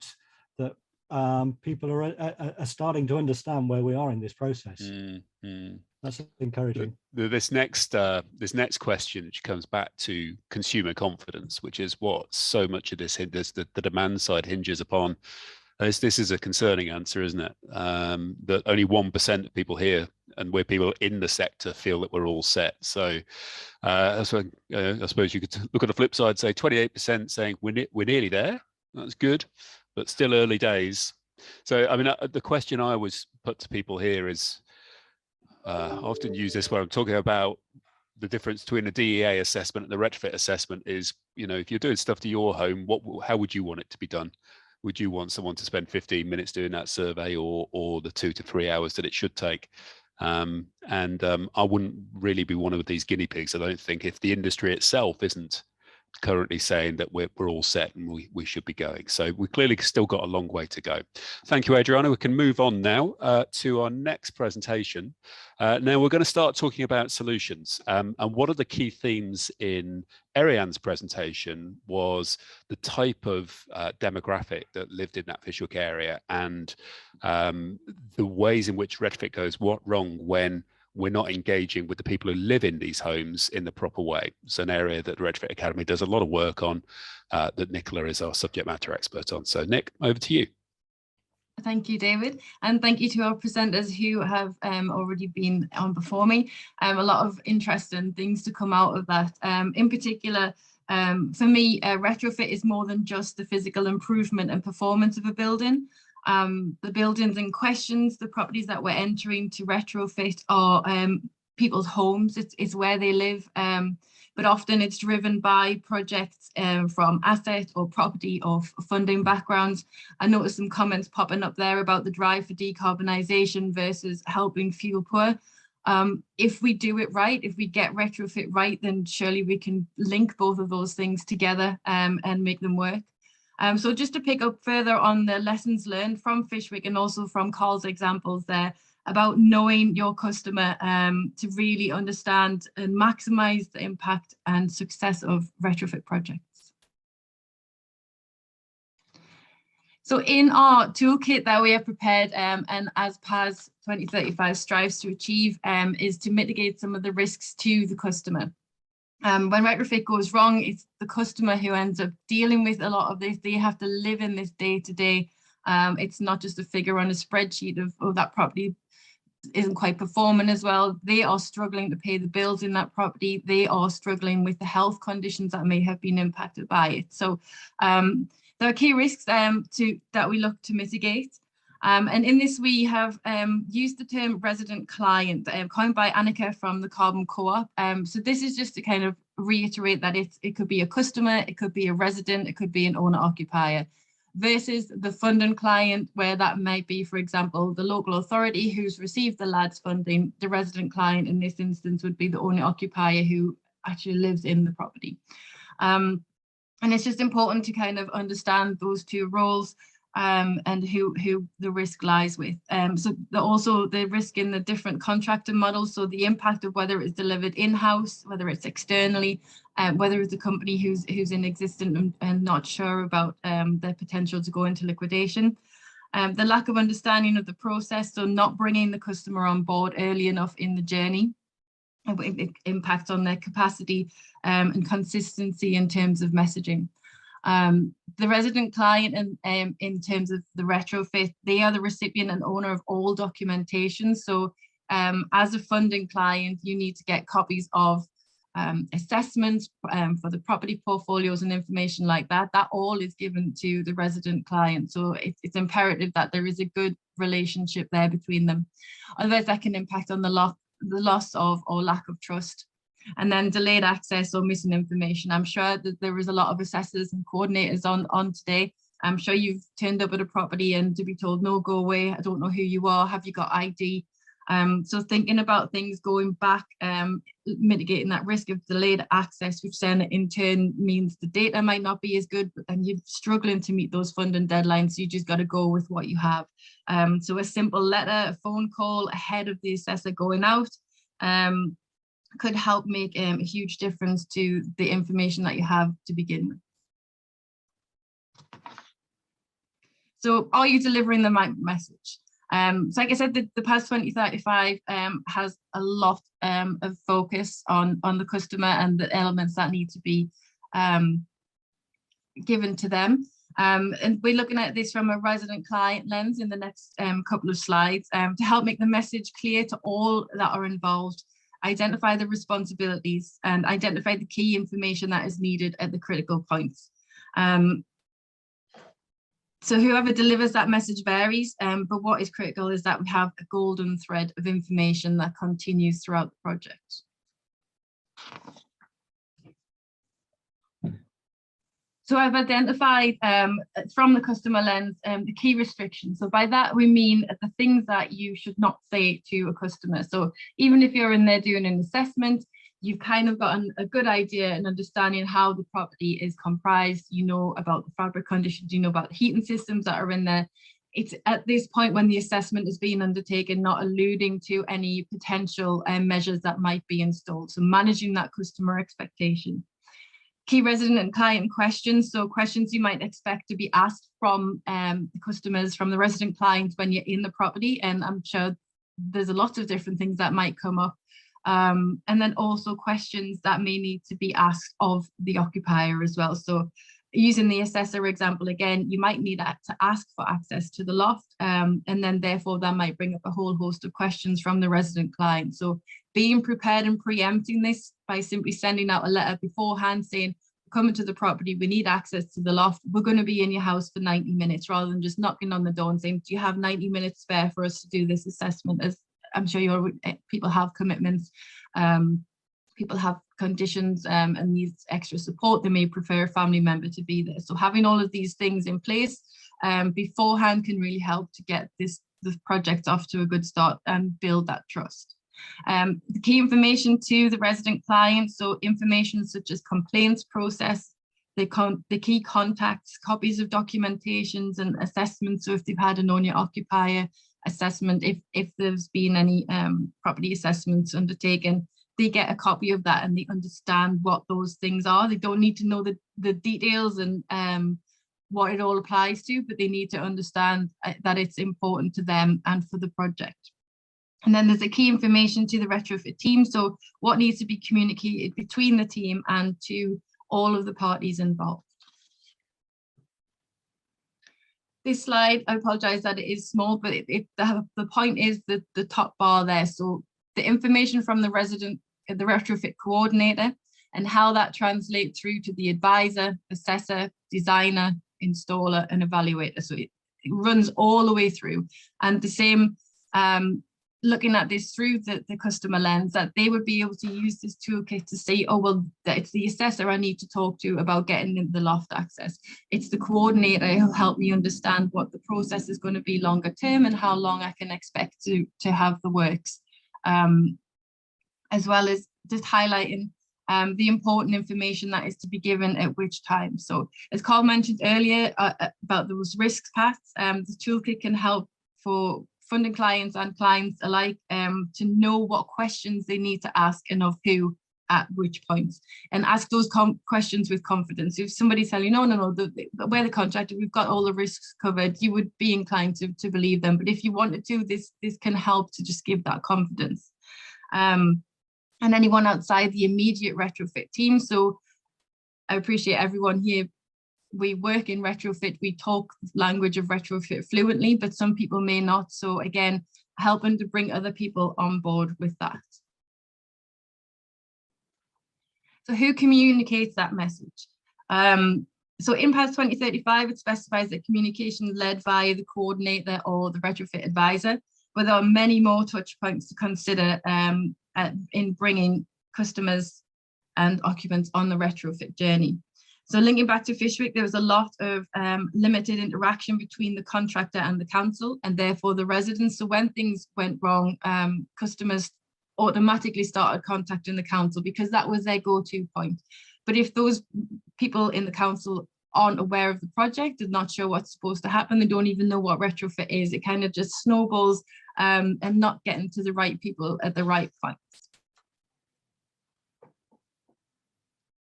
[SPEAKER 3] people are starting to understand where we are in this process. That's encouraging.
[SPEAKER 1] This next question, which comes back to consumer confidence, which is what so much of this the demand side hinges upon. This is a concerning answer, isn't it? That only 1% of people here, and we're people in the sector, feel that we're all set. So I suppose you could look at the flip side, say 28% saying we're nearly there. That's good, but still early days. So, I mean, the question I always put to people here is, I often use this where I'm talking about the difference between a DEA assessment and the retrofit assessment is, if you're doing stuff to your home, how would you want it to be done? Would you want someone to spend 15 minutes doing that survey, or the 2 to 3 hours that it should take? I wouldn't really be one of these guinea pigs. I don't think, if the industry itself isn't currently saying that we're all set and we should be going. So we clearly still got a long way to go. Thank you, Adriana. We can move on now to our next presentation. Now we're going to start talking about solutions. And one of the key themes in Eirian's presentation was the type of demographic that lived in that Fishwick area, and the ways in which retrofit goes wrong when we're not engaging with the people who live in these homes in the proper way. It's an area that the Retrofit Academy does a lot of work on, that Nicola is our subject matter expert on. So Nick, over to you.
[SPEAKER 6] Thank you, David, and thank you to our presenters who have already been on before me. A lot of interesting things to come out of that. In particular, for me, retrofit is more than just the physical improvement and performance of a building. The buildings in questions, the properties that we're entering to retrofit are people's homes. It's where they live, but often it's driven by projects from asset or property or funding backgrounds. I noticed some comments popping up there about the drive for decarbonisation versus helping fuel poor. If we do it right, if we get retrofit right, then surely we can link both of those things together and make them work. So just to pick up further on the lessons learned from Fishwick and also from Carl's examples there about knowing your customer to really understand and maximise the impact and success of retrofit projects. So in our toolkit that we have prepared, and as PAS 2035 strives to achieve, is to mitigate some of the risks to the customer. When retrofit goes wrong, it's the customer who ends up dealing with a lot of this. They have to live in this day to day. It's not just a figure on a spreadsheet of, oh, that property isn't quite performing as well. They are struggling to pay the bills in that property. They are struggling with the health conditions that may have been impacted by it. So there are key risks that we look to mitigate. And in this, we have used the term resident client, coined by Annika from the Carbon Co-op. So this is just to kind of reiterate that it could be a customer, it could be a resident, it could be an owner-occupier, versus the funding client, where that might be, for example, the local authority who's received the LADS funding. The resident client in this instance would be the owner-occupier who actually lives in the property. And it's just important to kind of understand those two roles. And who the risk lies with. So also the risk in the different contractor models, so the impact of whether it's delivered in-house, whether it's externally, whether it's a company who's in existence and not sure about their potential to go into liquidation. The lack of understanding of the process, so not bringing the customer on board early enough in the journey. It impacts on their capacity and consistency in terms of messaging. The resident client in terms of the retrofit, they are the recipient and owner of all documentation. So as a funding client, you need to get copies of assessments for the property portfolios and information like that. That all is given to the resident client. So it's imperative that there is a good relationship there between them. Otherwise, that can impact on the loss of or lack of trust. And then delayed access or missing information. I'm sure that there is a lot of assessors and coordinators on today. I'm sure you've turned up at a property and to be told, no, go away. I don't know who you are. Have you got ID? So thinking about things going back, mitigating that risk of delayed access, which then in turn means the data might not be as good, but then you're struggling to meet those funding deadlines. So you just got to go with what you have. So a simple letter, a phone call ahead of the assessor going out, could help make a huge difference to the information that you have to begin with. So are you delivering the right message? So like I said, the PAS 2035 has a lot of focus on the customer and the elements that need to be given to them. And we're looking at this from a resident client lens in the next couple of slides to help make the message clear to all that are involved. Identify the responsibilities and identify the key information that is needed at the critical points. So whoever delivers that message varies, but what is critical is that we have a golden thread of information that continues throughout the project. So I've identified from the customer lens the key restrictions. So by that we mean the things that you should not say to a customer. So even if you're in there doing an assessment, you've kind of gotten a good idea and understanding how the property is comprised. You know about the fabric conditions, you know about the heating systems that are in there. It's at this point when the assessment is being undertaken, not alluding to any potential measures that might be installed. So managing that customer expectation. Key resident and client questions, so questions you might expect to be asked from the customers, from the resident clients when you're in the property, and I'm sure there's a lot of different things that might come up. And then also questions that may need to be asked of the occupier as well. So using the assessor example again, you might need to ask for access to the loft, and then therefore that might bring up a whole host of questions from the resident client. So being prepared and preempting this by simply sending out a letter beforehand saying, coming to the property, we need access to the loft, we're going to be in your house for 90 minutes, rather than just knocking on the door and saying, do you have 90 minutes spare for us to do this assessment? As I'm sure people have commitments, people have conditions and needs extra support. They may prefer a family member to be there. So having all of these things in place beforehand can really help to get this project off to a good start and build that trust. The key information to the resident client, so information such as complaints process, the key contacts, copies of documentations and assessments. So if they've had an owner-occupier assessment, if there's been any property assessments undertaken, they get a copy of that and they understand what those things are. They don't need to know the details and what it all applies to, but they need to understand that it's important to them and for the project. And then there's the key information to the retrofit team. So what needs to be communicated between the team and to all of the parties involved. This slide, I apologize that it is small, but the point is that the top bar there. So the information from the retrofit coordinator and how that translates through to the advisor, assessor, designer, installer, and evaluator. So it runs all the way through. And the same, looking at this through the customer lens, that they would be able to use this toolkit to say, oh, well, it's the assessor I need to talk to about getting the loft access. It's the coordinator who'll help me understand what the process is going to be longer term and how long I can expect to have the works, as well as just highlighting the important information that is to be given at which time. So as Carl mentioned earlier about those risk paths, the toolkit can help for funding clients and clients alike to know what questions they need to ask and of who at which points, and ask those questions with confidence. If somebody's telling you, no, we're the contractor, we've got all the risks covered, you would be inclined to believe them. But if you wanted to, this can help to just give that confidence. And anyone outside the immediate retrofit team. So I appreciate everyone here. We work in retrofit, we talk language of retrofit fluently, but some people may not. So again, helping to bring other people on board with that. So who communicates that message? So in PAS 2035, it specifies that communication is led via the coordinator or the retrofit advisor, but there are many more touch points to consider in bringing customers and occupants on the retrofit journey. So linking back to Fishwick, there was a lot of limited interaction between the contractor and the council, and therefore the residents. So when things went wrong, customers automatically started contacting the council because that was their go-to point. But if those people in the council aren't aware of the project, they're not sure what's supposed to happen, they don't even know what retrofit is, it kind of just snowballs and not getting to the right people at the right point.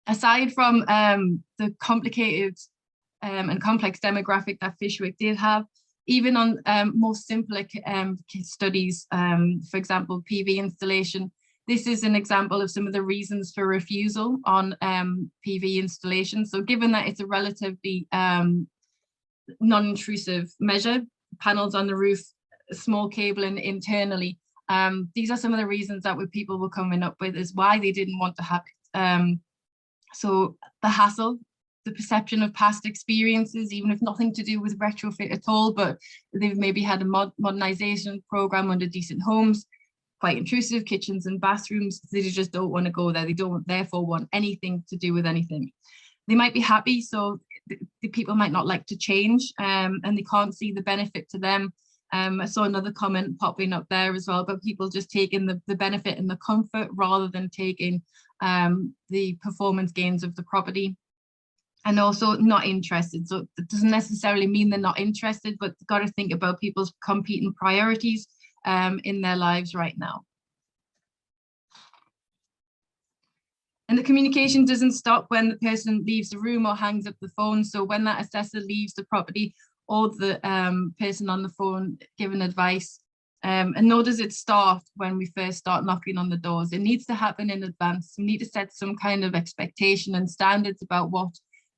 [SPEAKER 6] Aside from the complicated and complex demographic that Fishwick did have, even on more simpler studies, for example, PV installation, this is an example of some of the reasons for refusal on PV installation. So given that it's a relatively non-intrusive measure, panels on the roof, small cabling internally, these are some of the reasons that people were coming up with as why they didn't want to have it. So the hassle, the perception of past experiences, even if nothing to do with retrofit at all, but they've maybe had a modernization program under decent homes, quite intrusive kitchens and bathrooms, they just don't want to go there. They don't therefore want anything to do with anything. They might be happy, so the people might not like to change, and they can't see the benefit to them. I saw another comment popping up there as well about people just taking the benefit and the comfort rather than taking the performance gains of the property, and also not interested. So it doesn't necessarily mean they're not interested, but you've got to think about people's competing priorities in their lives right now. And the communication doesn't stop when the person leaves the room or hangs up the phone. So when that assessor leaves the property, or the person on the phone giving advice, and nor does it start when we first start knocking on the doors. It needs to happen in advance. We need to set some kind of expectation and standards about what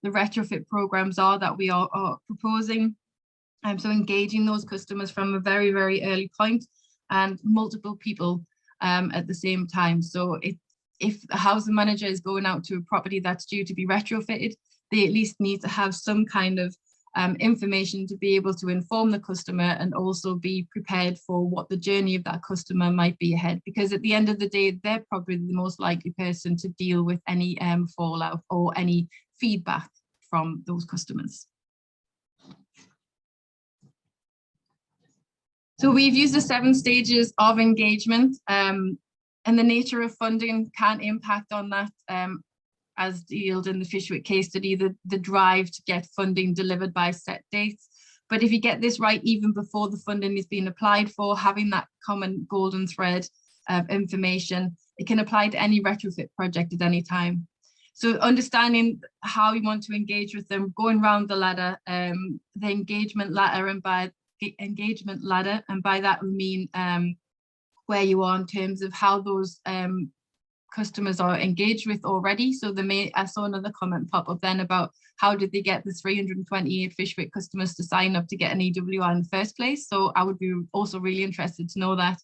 [SPEAKER 6] the retrofit programs are that we are proposing. So engaging those customers from a very, very early point and multiple people at the same time. So if a housing manager is going out to a property that's due to be retrofitted, they at least need to have some kind of information to be able to inform the customer and also be prepared for what the journey of that customer might be ahead, because at the end of the day, they're probably the most likely person to deal with any fallout or any feedback from those customers. So we've used the 7 stages of engagement, and the nature of funding can impact on that, as revealed in the Fishwick case study, the drive to get funding delivered by set dates. But if you get this right, even before the funding is being applied for, having that common golden thread of information, it can apply to any retrofit project at any time. So understanding how you want to engage with them, going round the ladder, the engagement ladder, and by that we mean where you are in terms of how those customers are engaged with already. So I saw another comment pop up then about how did they get the 328 Fishwick customers to sign up to get an EWI in the first place. So I would be also really interested to know that.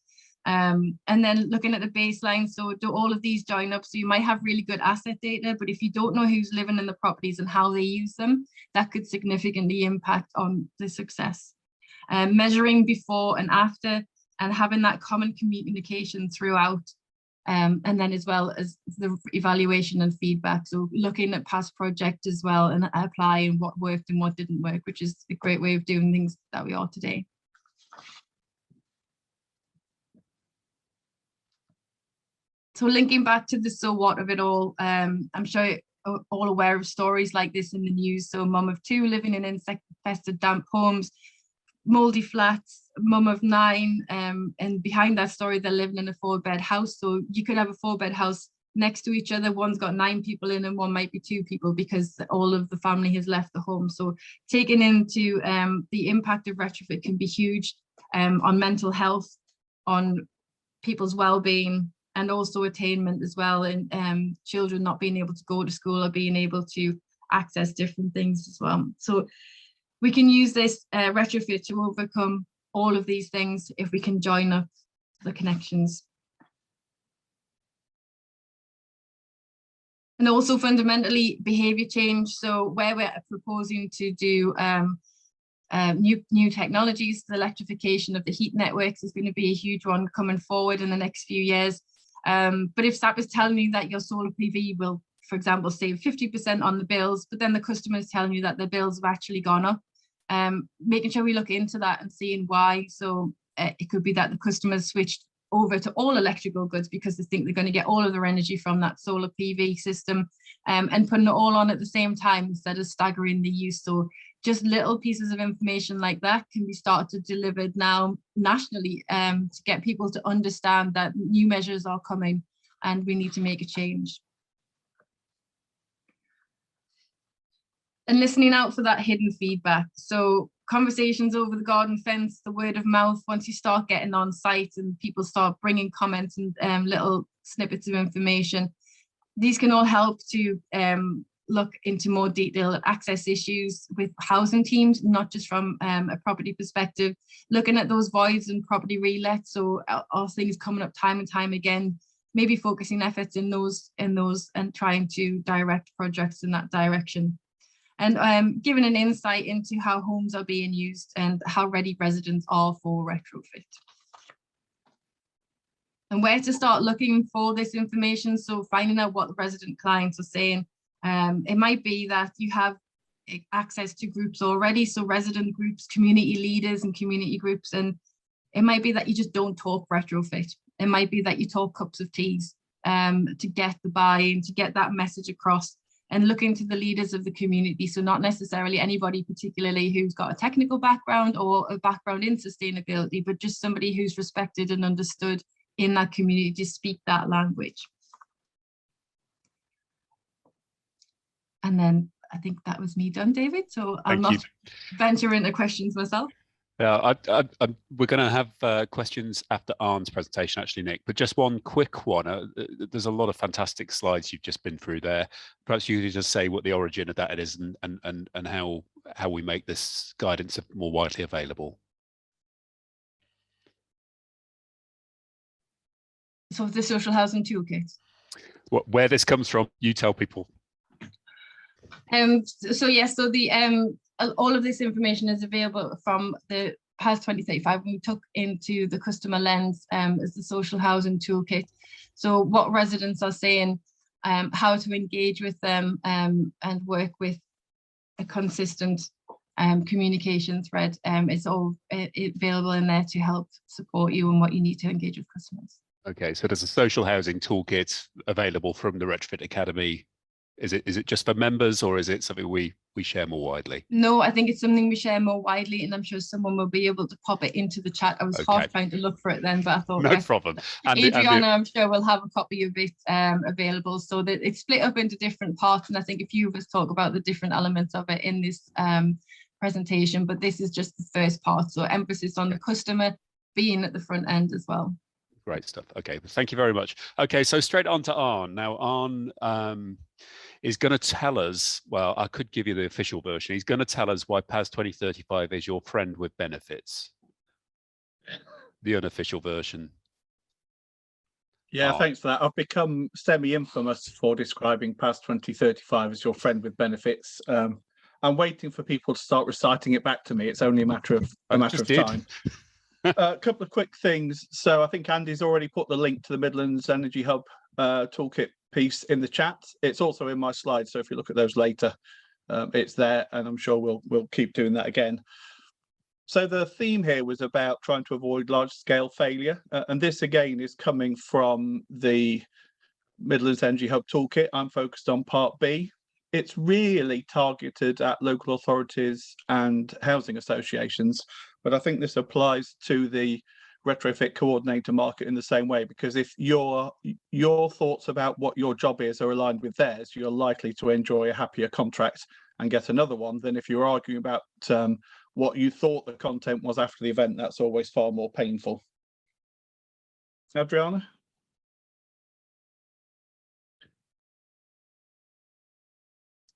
[SPEAKER 6] And then looking at the baseline, so do all of these join up? So you might have really good asset data, but if you don't know who's living in the properties and how they use them, that could significantly impact on the success. Measuring before and after, and having that common communication throughout, and then as well as the evaluation and feedback. So looking at past projects as well and applying what worked and what didn't work, which is a great way of doing things that we are today. So linking back to the so what of it all, I'm sure you're all aware of stories like this in the news. So mum of 2 living in insect-infested damp homes, mouldy flats, mum of 9, and behind that story, they're living in a 4-bed house. So you could have a 4-bed house next to each other. One's got 9 people in and one might be 2 people because all of the family has left the home. So taking into the impact of retrofit can be huge on mental health, on people's well-being, and also attainment as well, and children not being able to go to school or being able to access different things as well. So we can use this retrofit to overcome all of these things if we can join up the connections. And also fundamentally behavior change. So where we're proposing to do new technologies, the electrification of the heat networks is going to be a huge one coming forward in the next few years. But if SAP is telling you that your solar PV will, for example, save 50% on the bills, but then the customer is telling you that their bills have actually gone up, making sure we look into that and seeing why. So it could be that the customers switched over to all electrical goods because they think they're going to get all of their energy from that solar PV system, and putting it all on at the same time instead of staggering the use. So just little pieces of information like that can be started delivered now nationally, to get people to understand that new measures are coming and we need to make a change. And listening out for that hidden feedback. So conversations over the garden fence, the word of mouth, once you start getting on site and people start bringing comments and little snippets of information, these can all help to look into more detailed access issues with housing teams, not just from a property perspective, looking at those voids and property relets. So are things coming up time and time again, maybe focusing efforts in those and trying to direct projects in that direction. And giving an insight into how homes are being used and how ready residents are for retrofit. And where to start looking for this information. So finding out what the resident clients are saying. It might be that you have access to groups already, so resident groups, community leaders and community groups, and it might be that you just don't talk retrofit. It might be that you talk cups of teas to get the buy-in, to get that message across, and look into the leaders of the community. So not necessarily anybody particularly who's got a technical background or a background in sustainability, but just somebody who's respected and understood in that community to speak that language. And then I think that was me done, David. So I'll not venture into questions myself.
[SPEAKER 1] Yeah, we're going to have questions after Arne's presentation, actually, Nick. But just one quick one. There's a lot of fantastic slides you've just been through there. Perhaps you could just say what the origin of that is and how we make this guidance more widely available.
[SPEAKER 6] So the social housing toolkit.
[SPEAKER 1] Where this comes from, you tell people.
[SPEAKER 6] So yes, so the all of this information is available from the PAS 2035. We took into the customer lens as the social housing toolkit. So what residents are saying, how to engage with them, and work with a consistent communication thread. It's all available in there to help support you and what you need to engage with customers.
[SPEAKER 1] Okay, so there's a social housing toolkit available from the Retrofit Academy Is it just for members, or is it something we share more widely?
[SPEAKER 6] No, I think it's something we share more widely, and I'm sure someone will be able to pop it into the chat. I was half trying to look for it then, but I thought
[SPEAKER 1] no problem.
[SPEAKER 6] Adriana, I'm sure will have a copy of it available, so that it's split up into different parts. And I think a few of us talk about the different elements of it in this presentation, but this is just the first part. So emphasis on the customer being at the front end as well.
[SPEAKER 1] Great stuff. Okay, thank you very much. Okay, so straight on to Arne. Now, Arne is going to tell us, well, I could give you the official version. He's going to tell us why PAS 2035 is your friend with benefits. The unofficial version.
[SPEAKER 5] Yeah, thanks for that. I've become semi-infamous for describing PAS 2035 as your friend with benefits. I'm waiting for people to start reciting it back to me. It's only a matter of time. A couple of quick things. So I think Andy's already put the link to the Midlands Energy Hub toolkit piece in the chat. It's also in my slides, so if you look at those later, it's there, and I'm sure we'll keep doing that again. So the theme here was about trying to avoid large-scale failure, and this again is coming from the Midlands Energy Hub toolkit. I'm focused on part B. It's really targeted at local authorities and housing associations, but I think this applies to the retrofit coordinator market in the same way, because if your thoughts about what your job is are aligned with theirs, you're likely to enjoy a happier contract and get another one than if you're arguing about what you thought the content was after the event. That's always far more painful. Adriana?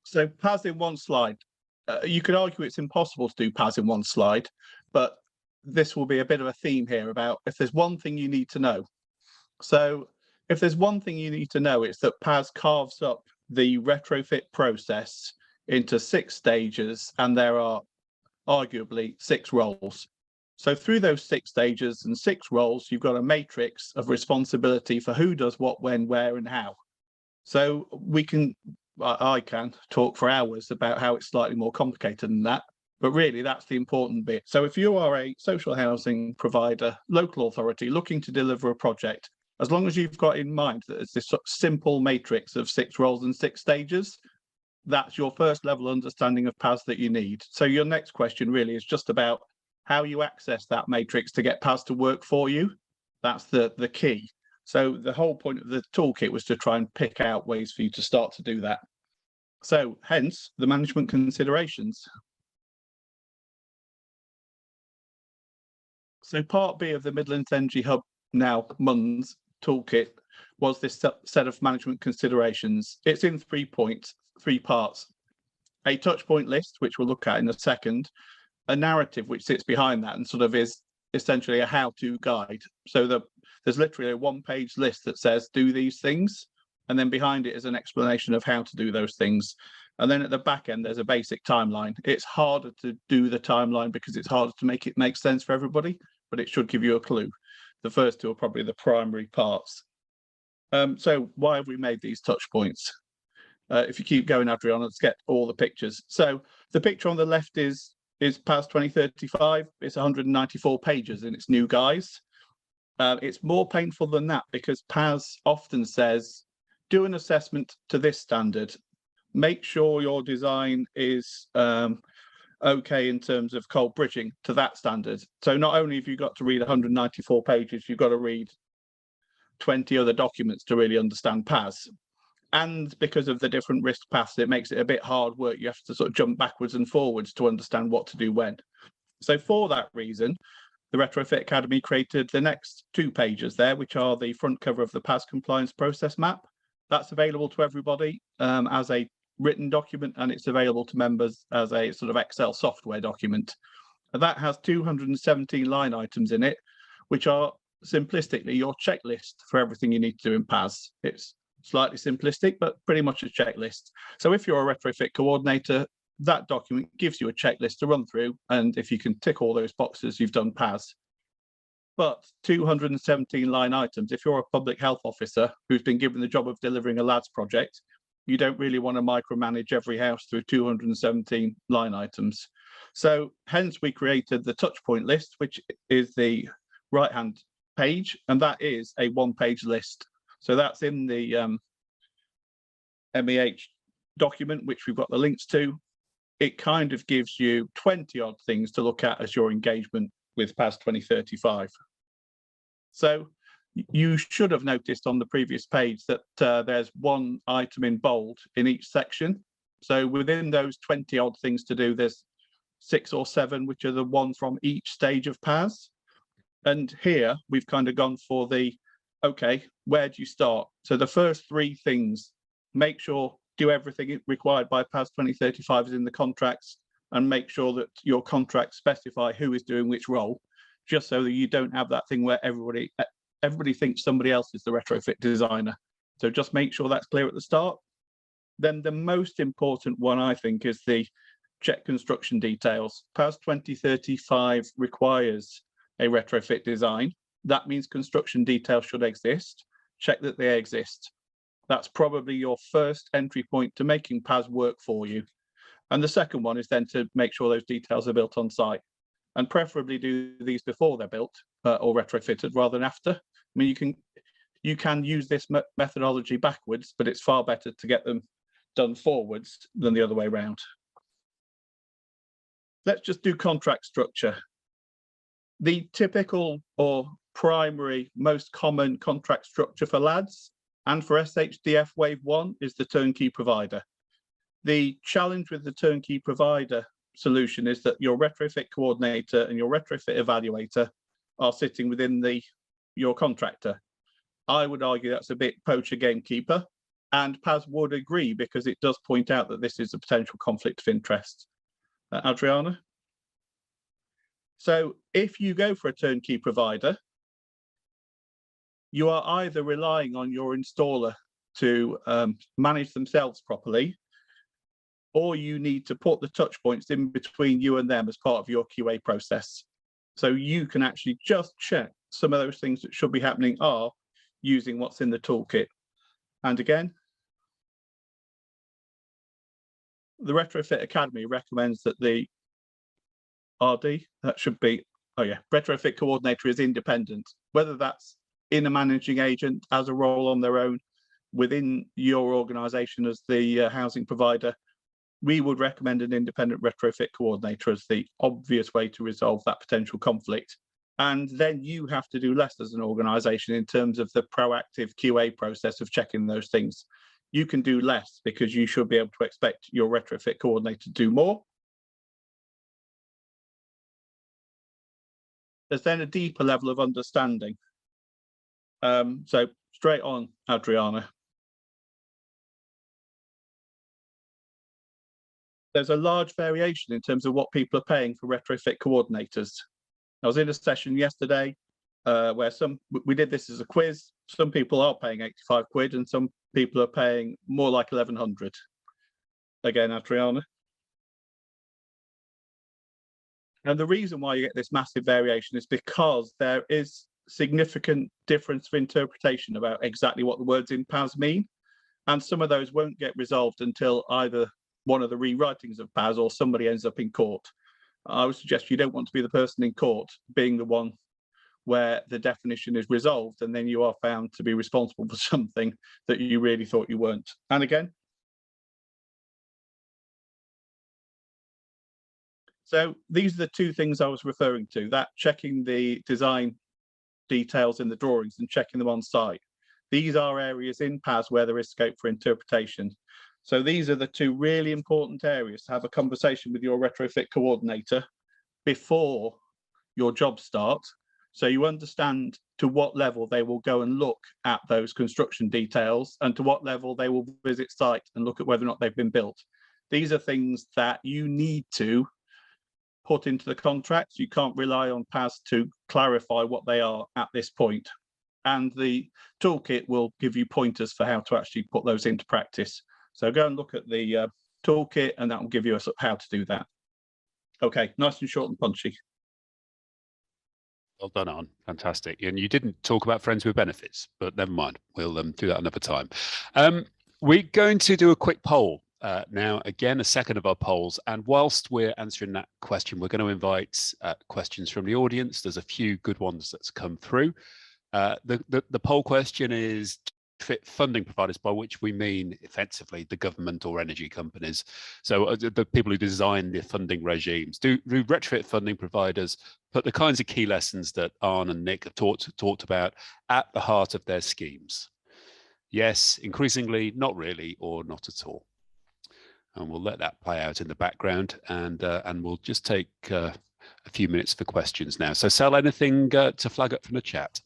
[SPEAKER 5] So PAS in one slide. You could argue it's impossible to do PAS in one slide, but this will be a bit of a theme here about if there's one thing you need to know. So if there's one thing you need to know, it's that PAS carves up the retrofit process into 6 stages, and there are arguably 6 roles. So through those 6 stages and 6 roles, you've got a matrix of responsibility for who does what, when, where, and how. So I can talk for hours about how it's slightly more complicated than that, but really that's the important bit. So if you are a social housing provider, local authority looking to deliver a project, as long as you've got in mind that it's this sort of simple matrix of 6 roles and 6 stages, that's your first level understanding of PAS that you need. So your next question really is just about how you access that matrix to get PAS to work for you. That's the key. So the whole point of the toolkit was to try and pick out ways for you to start to do that. So hence the management considerations. So part B of the Midlands Energy Hub, now MUNS toolkit, was this set of management considerations. It's in 3 parts. A touch point list, which we'll look at in a second, a narrative which sits behind that and sort of is essentially a how-to guide. So there's literally a 1-page list that says do these things, and then behind it is an explanation of how to do those things. And then at the back end, there's a basic timeline. It's harder to do the timeline because it's harder to make it make sense for everybody, but it should give you a clue. The first 2 are probably the primary parts. So why have we made these touch points? If you keep going, Adriana, let's get all the pictures. So the picture on the left is PAS 2035. It's 194 pages in its new guise. It's more painful than that because PAS often says, do an assessment to this standard. Make sure your design is okay in terms of cold bridging to that standard. So not only have you got to read 194 pages, you've got to read 20 other documents to really understand PAS. And because of the different risk paths, it makes it a bit hard work. You have to sort of jump backwards and forwards to understand what to do when. So for that reason, the Retrofit Academy created the next 2 pages there, which are the front cover of the PAS compliance process map. That's available to everybody as a written document, and it's available to members as a sort of Excel software document. And that has 217 line items in it, which are simplistically your checklist for everything you need to do in PAS. It's slightly simplistic, but pretty much a checklist. So if you're a retrofit coordinator, that document gives you a checklist to run through, and if you can tick all those boxes, you've done PAS. But 217 line items, if you're a public health officer who's been given the job of delivering a LADS project, you don't really want to micromanage every house through 217 line items. So hence we created the touch point list, which is the right-hand page, and that is a 1-page list. So that's in the MEH document, which we've got the links to, it kind of gives you 20 odd things to look at as your engagement with PAS 2035. So you should have noticed on the previous page that there's one item in bold in each section. So within those 20 odd things to do, there's 6 or 7, which are the ones from each stage of PAS. And here we've kind of gone for the, okay, where do you start? So the first 3 things, make sure, do everything required by PAS 2035 is in the contracts, and make sure that your contracts specify who is doing which role, just so that you don't have that thing where everybody thinks somebody else is the retrofit designer. So just make sure that's clear at the start. Then the most important one, I think, is the check construction details. PAS 2035 requires a retrofit design. That means construction details should exist. Check that they exist. That's probably your first entry point to making PAS work for you. And the second one is then to make sure those details are built on site, and preferably do these before they're built or retrofitted rather than after. I mean, you can use this methodology backwards, but it's far better to get them done forwards than the other way around. Let's just do contract structure. The typical or primary most common contract structure for LADs and for SHDF Wave 1 is the turnkey provider. The challenge with the turnkey provider solution is that your retrofit coordinator and your retrofit evaluator are sitting within your contractor. I would argue that's a bit poacher gamekeeper, and PAS would agree because it does point out that this is a potential conflict of interest. Adriana? So if you go for a turnkey provider, you are either relying on your installer to manage themselves properly, or you need to put the touch points in between you and them as part of your QA process. So you can actually just check some of those things that should be happening are using what's in the toolkit. And again, the Retrofit Academy recommends that the RD, that should be, oh yeah, retrofit coordinator is independent, whether that's in a managing agent as a role on their own within your organization as the housing provider. We would recommend an independent retrofit coordinator as the obvious way to resolve that potential conflict. And then you have to do less as an organization in terms of the proactive QA process of checking those things. You can do less because you should be able to expect your retrofit coordinator to do more. There's then a deeper level of understanding. So straight on, Adriana. There's a large variation in terms of what people are paying for retrofit coordinators. I was in a session yesterday where we did this as a quiz. Some people are paying 85 quid and some people are paying more like 1100. Again, Adriana. And the reason why you get this massive variation is because there is significant difference of interpretation about exactly what the words in PAS mean. And some of those won't get resolved until either one of the rewritings of PAS or somebody ends up in court. I would suggest you don't want to be the person in court being the one where the definition is resolved and then you are found to be responsible for something that you really thought you weren't. And again, so these are the two things I was referring to, that checking the design details in the drawings and checking them on site. These are areas in PAS where there is scope for interpretation. So these are the two really important areas to have a conversation with your retrofit coordinator before your job starts, so you understand to what level they will go and look at those construction details and to what level they will visit site and look at whether or not they've been built. These are things that you need to put into the contracts. You can't rely on PAS to clarify what they are at this point. And the toolkit will give you pointers for how to actually put those into practice. So go and look at the toolkit and that will give you how to do that. Okay, nice and short and punchy.
[SPEAKER 1] Well done, Arne. Fantastic. And you didn't talk about friends with benefits, but never mind. We'll do that another time. We're going to do a quick poll now. Again, a second of our polls. And whilst we're answering that question, we're going to invite questions from the audience. There's a few good ones that's come through. The poll question is, retrofit funding providers, by which we mean effectively the government or energy companies. So the people who design the funding regimes. Do retrofit funding providers put the kinds of key lessons that Arne and Nick have talked about at the heart of their schemes? Yes, increasingly, not really, or not at all. And we'll let that play out in the background, and we'll just take a few minutes for questions now. So Sal, anything to flag up from the chat?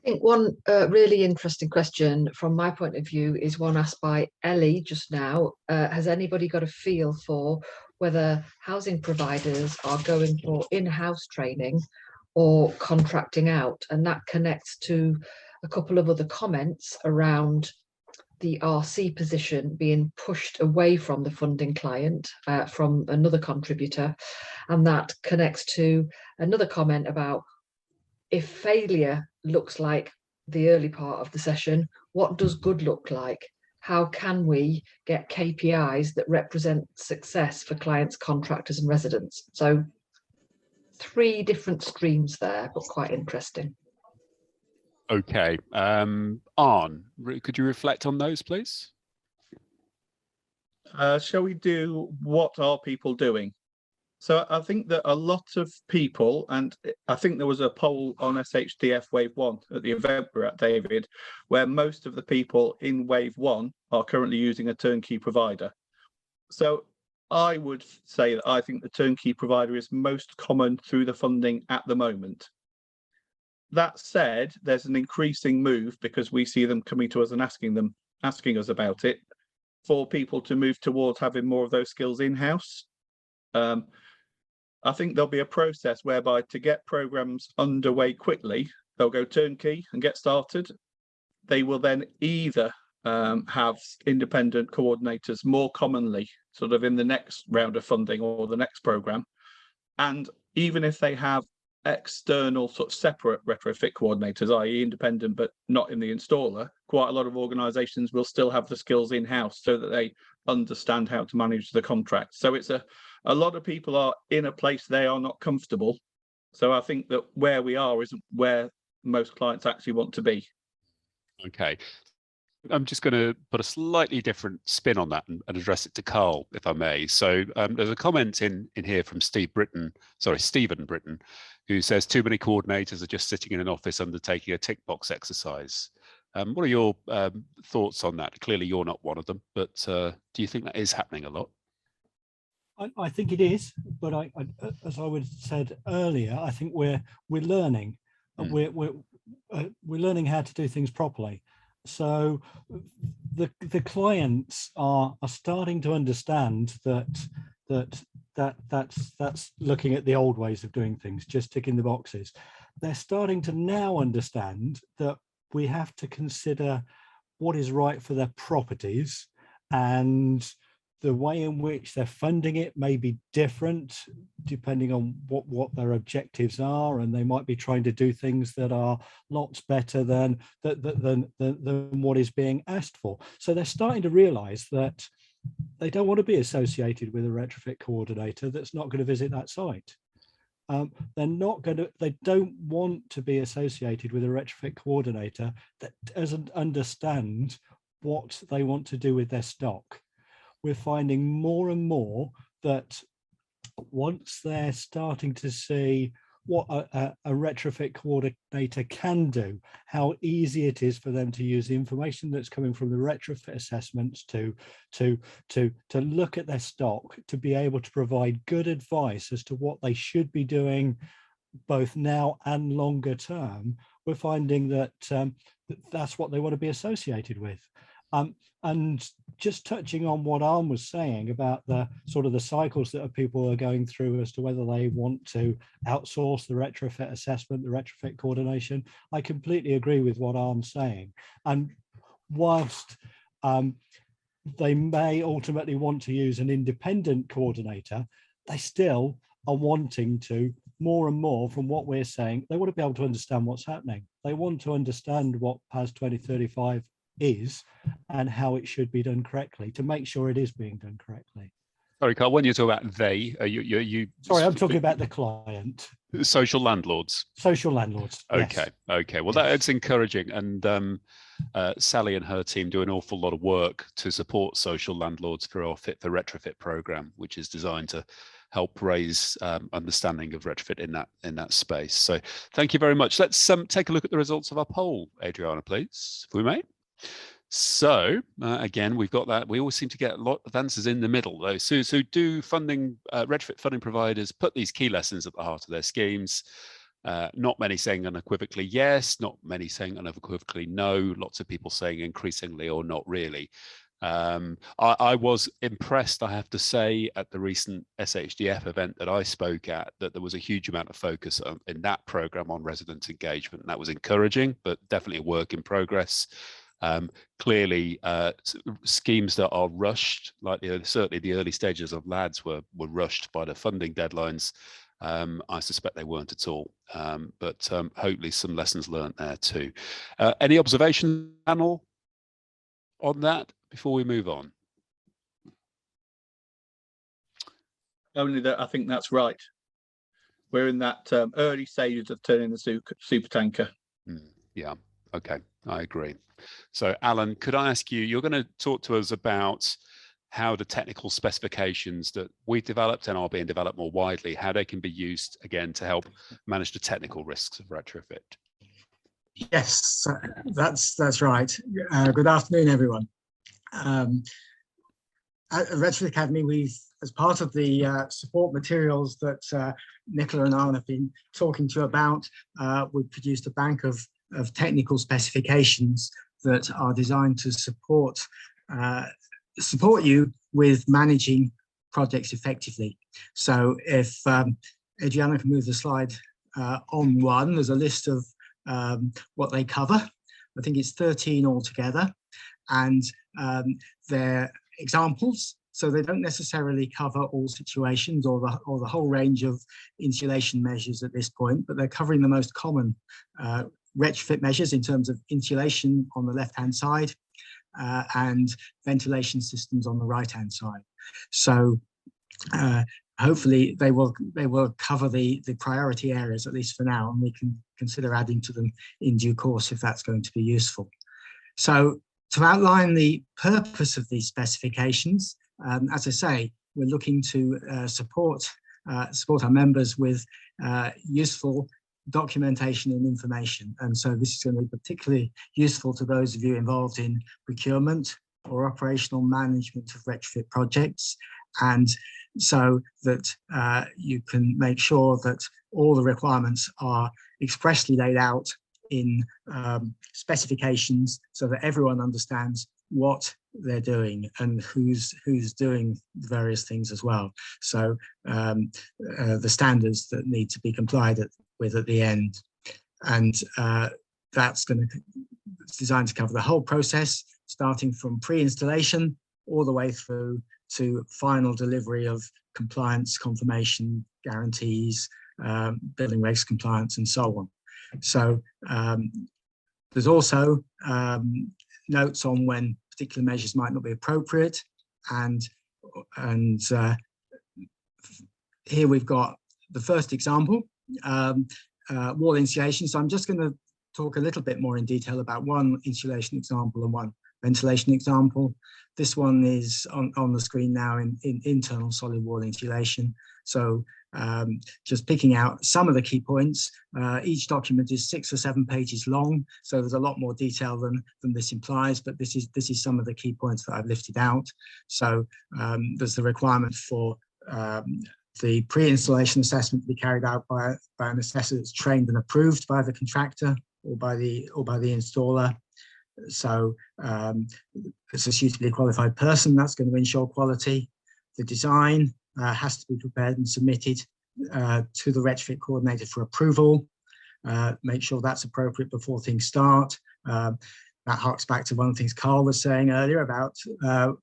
[SPEAKER 4] I think one really interesting question from my point of view is one asked by Ellie just now. Has anybody got a feel for whether housing providers are going for in-house training or contracting out? And that connects to a couple of other comments around the RC position being pushed away from the funding client from another contributor. And that connects to another comment about, if failure looks like the early part of the session, what does good look like? How can we get KPIs that represent success for clients, contractors and residents? So 3 different streams there, but quite interesting.
[SPEAKER 1] Okay, Arne, could you reflect on those, please?
[SPEAKER 5] Shall we do what are people doing? So I think that a lot of people, and I think there was a poll on SHDF Wave 1 at the event we're at, David, where most of the people in Wave 1 are currently using a turnkey provider. So I would say that I think the turnkey provider is most common through the funding at the moment. That said, there's an increasing move, because we see them coming to us and asking us about it, for people to move towards having more of those skills in-house. I think there'll be a process whereby, to get programs underway quickly, they'll go turnkey and get started. They will then either have independent coordinators more commonly, sort of in the next round of funding or the next program. And even if they have external sort of separate retrofit coordinators, i.e. independent but not in the installer, quite a lot of organisations will still have the skills in-house so that they understand how to manage the contract. So it's a lot of people are in a place they are not comfortable. So I think that where we are isn't where most clients actually want to be.
[SPEAKER 1] Okay. I'm just going to put a slightly different spin on that and address it to Carl, if I may. So there's a comment in here from Stephen Britton, who says too many coordinators are just sitting in an office undertaking a tick box exercise. What are your thoughts on that? Clearly you're not one of them, but do you think that is happening a lot?
[SPEAKER 3] I think it is, but as I would said earlier, I think we're learning. We're learning how to do things properly. So the clients are starting to understand that's looking at the old ways of doing things, just ticking the boxes. They're starting to now understand that we have to consider what is right for their properties, and the way in which they're funding it may be different depending on what their objectives are, and they might be trying to do things that are lots better than what is being asked for. So they're starting to realize that they don't want to be associated with a retrofit coordinator that's not going to visit that site. They don't want to be associated with a retrofit coordinator that doesn't understand what they want to do with their stock. We're finding more and more that once they're starting to see what a retrofit coordinator can do, how easy it is for them to use the information that's coming from the retrofit assessments to look at their stock, to be able to provide good advice as to what they should be doing both now and longer term, we're finding that that's what they want to be associated with. And just touching on what Arne was saying about the sort of the cycles that people are going through as to whether they want to outsource the retrofit assessment, the retrofit coordination, I completely agree with what Arne's saying. And whilst they may ultimately want to use an independent coordinator, they still are wanting to, more and more from what we're saying, they want to be able to understand what's happening. They want to understand what PAS 2035 is and how it should be done correctly to make sure it is being done correctly.
[SPEAKER 1] Sorry, Carl, when you talk about they, you
[SPEAKER 3] sorry, I'm talking about the client.
[SPEAKER 1] Social landlords.
[SPEAKER 3] Social landlords.
[SPEAKER 1] Okay,
[SPEAKER 3] yes.
[SPEAKER 1] okay. Well,
[SPEAKER 3] yes.
[SPEAKER 1] That's encouraging, and Sally and her team do an awful lot of work to support social landlords through our Fit for Retrofit program, which is designed to help raise understanding of retrofit in that space. So thank you very much. Let's take a look at the results of our poll, Adriana, please, if we may. So again, we've got that. We always seem to get a lot of answers in the middle, though. So do retrofit funding providers put these key lessons at the heart of their schemes? Not many saying unequivocally yes, not many saying unequivocally no, lots of people saying increasingly or not really. I was impressed, I have to say, at the recent SHDF event that I spoke at, that there was a huge amount of focus in that program on resident engagement. That was encouraging, but definitely a work I clearly, schemes that are rushed, like certainly the early stages of LADs were rushed by the funding deadlines. I suspect they weren't at all, but hopefully some lessons learned there too. Any observation, panel, on that before we move on?
[SPEAKER 5] Only that I think that's right. We're in that early stages of turning the super tanker.
[SPEAKER 1] Yeah, okay, I agree. So Alan, could I ask you, you're going to talk to us about how the technical specifications that we've developed and are being developed more widely, how they can be used again to help manage the technical risks of retrofit.
[SPEAKER 7] Yes, that's right. Good afternoon, everyone. At Retrofit Academy, we've, as part of the support materials that Nicola and I have been talking to you about, we've produced a bank of technical specifications that are designed to support you with managing projects effectively. So if Adriana can move the slide on one, there's a list of what they cover. I think it's 13 altogether, and they're examples. So they don't necessarily cover all situations or the whole range of insulation measures at this point, but they're covering the most common retrofit measures in terms of insulation on the left-hand side and ventilation systems on the right-hand side. So hopefully they will cover the priority areas, at least for now, and we can consider adding to them in due course if that's going to be useful. So to outline the purpose of these specifications, as I say, we're looking to support our members with useful documentation and information. And so this is going to be particularly useful to those of you involved in procurement or operational management of retrofit projects, and so that you can make sure that all the requirements are expressly laid out in specifications so that everyone understands what they're doing and who's doing various things as well. So the standards that need to be complied with at the end, and it's designed to cover the whole process, starting from pre-installation all the way through to final delivery of compliance, confirmation, guarantees, building regs compliance, and so on. So there's also notes on when particular measures might not be appropriate, and here we've got the first example, wall insulation. So I'm just going to talk a little bit more in detail about one insulation example and one ventilation example. This one is on the screen now in internal solid wall insulation. So just picking out some of the key points. Each document is 6 or 7 pages long, so there's a lot more detail than this implies, but this is some of the key points that I've lifted out. So there's the requirement for the pre-installation assessment to be carried out by an assessor that's trained and approved by the contractor or by the installer. So it's a suitably qualified person that's going to ensure quality. The design has to be prepared and submitted to the retrofit coordinator for approval. Make sure that's appropriate before things start. That harks back to one of the things Carl was saying earlier about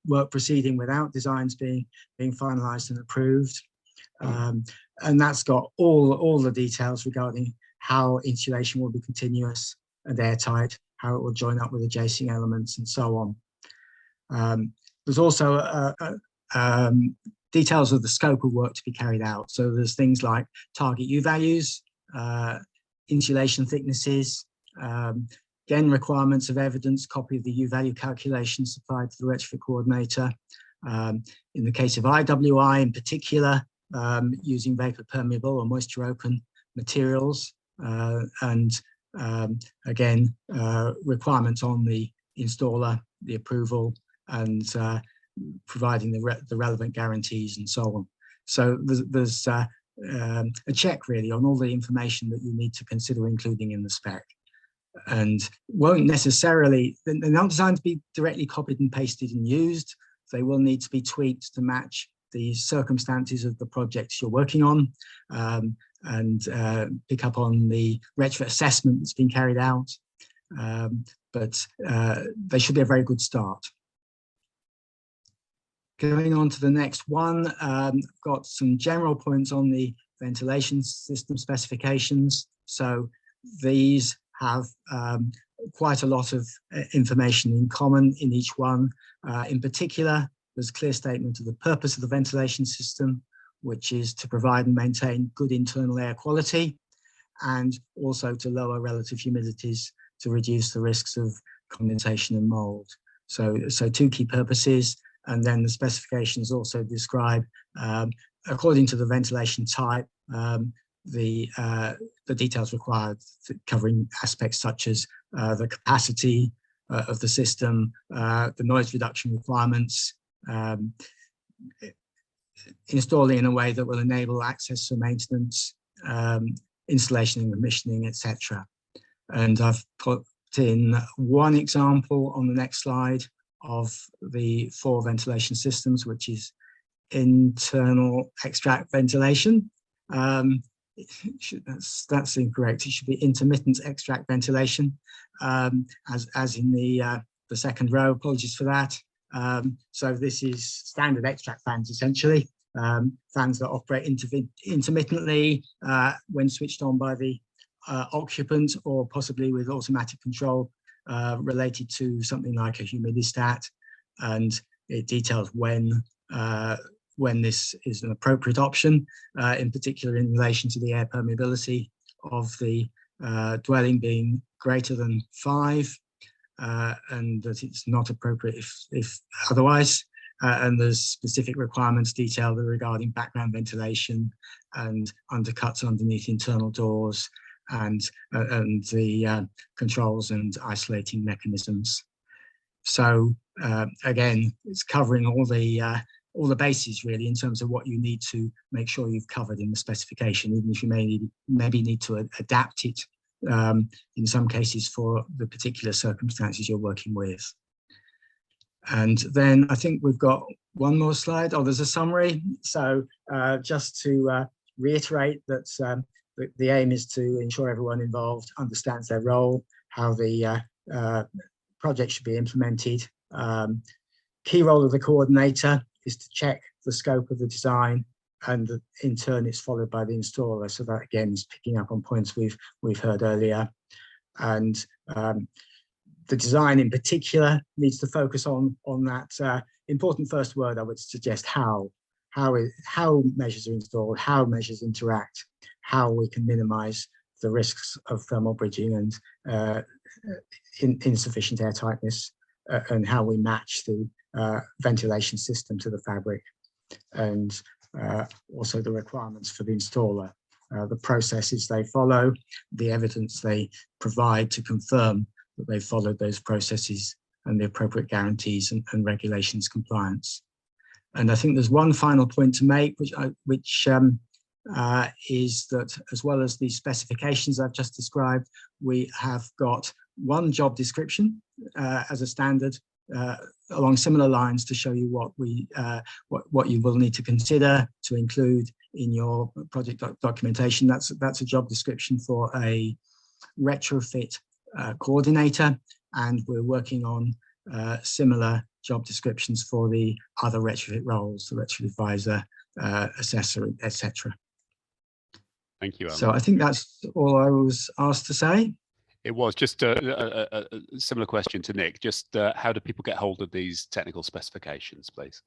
[SPEAKER 7] work proceeding without designs being finalised and approved. And that's got all the details regarding how insulation will be continuous and airtight, how it will join up with adjacent elements, and so on. There's also details of the scope of work to be carried out. So there's things like target U values, insulation thicknesses, Again, requirements of evidence, copy of the U-value calculation supplied to the retrofit coordinator. In the case of EWI in particular, using vapor permeable or moisture open materials, and again, requirements on the installer, the approval, and providing the relevant guarantees and so on. So there's a check really on all the information that you need to consider including in the spec. And won't necessarily, they're not designed to be directly copied and pasted and used. They will need to be tweaked to match the circumstances of the projects you're working on, and pick up on the retrofit assessment that's been carried out. But they should be a very good start. Going on to the next one, got some general points on the ventilation system specifications. So these have quite a lot of information in common in each one. In particular, there's a clear statement of the purpose of the ventilation system, which is to provide and maintain good internal air quality, and also to lower relative humidities to reduce the risks of condensation and mold. So two key purposes. And then the specifications also describe, according to the ventilation type, the details required, covering aspects such as the capacity of the system, the noise reduction requirements, installing in a way that will enable access for maintenance, installation and commissioning, etc. And I've put in one example on the next slide of the 4 ventilation systems, which is internal extract ventilation. That's incorrect. It should be intermittent extract ventilation, as in the second row. Apologies for that. So this is standard extract fans, essentially, fans that operate intermittently when switched on by the occupant, or possibly with automatic control related to something like a humidistat, and it details when this is an appropriate option, in particular in relation to the air permeability of the dwelling being greater than 5, and that it's not appropriate if otherwise. And there's specific requirements detailed regarding background ventilation and undercuts underneath internal doors, and the controls and isolating mechanisms. So again, it's covering all the bases really in terms of what you need to make sure you've covered in the specification, even if you maybe need to adapt it in some cases for the particular circumstances you're working with. And then I think we've got one more slide. Oh, there's a summary. So just to reiterate that the aim is to ensure everyone involved understands their role, how the project should be implemented. Key role of the coordinator is to check the scope of the design, and in turn it's followed by the installer. So that again is picking up on points we've heard earlier. And the design in particular needs to focus on that important first word. I would suggest how measures are installed, how measures interact, how we can minimize the risks of thermal bridging and insufficient air tightness, and how we match the ventilation system to the fabric, and also the requirements for the installer, the processes they follow, the evidence they provide to confirm that they've followed those processes, and the appropriate guarantees and regulations compliance. And I think there's one final point to make, which is that as well as the specifications I've just described, we have got one job description as a standard along similar lines to show you what you will need to consider to include in your project documentation. That's a job description for a retrofit coordinator, and we're working on similar job descriptions for the other retrofit roles, the retrofit advisor, assessor, etc.
[SPEAKER 1] Thank you, Alan.
[SPEAKER 7] So I think that's all I was asked to say.
[SPEAKER 1] It was just a similar question to Nick. Just how do people get hold of these technical specifications, please?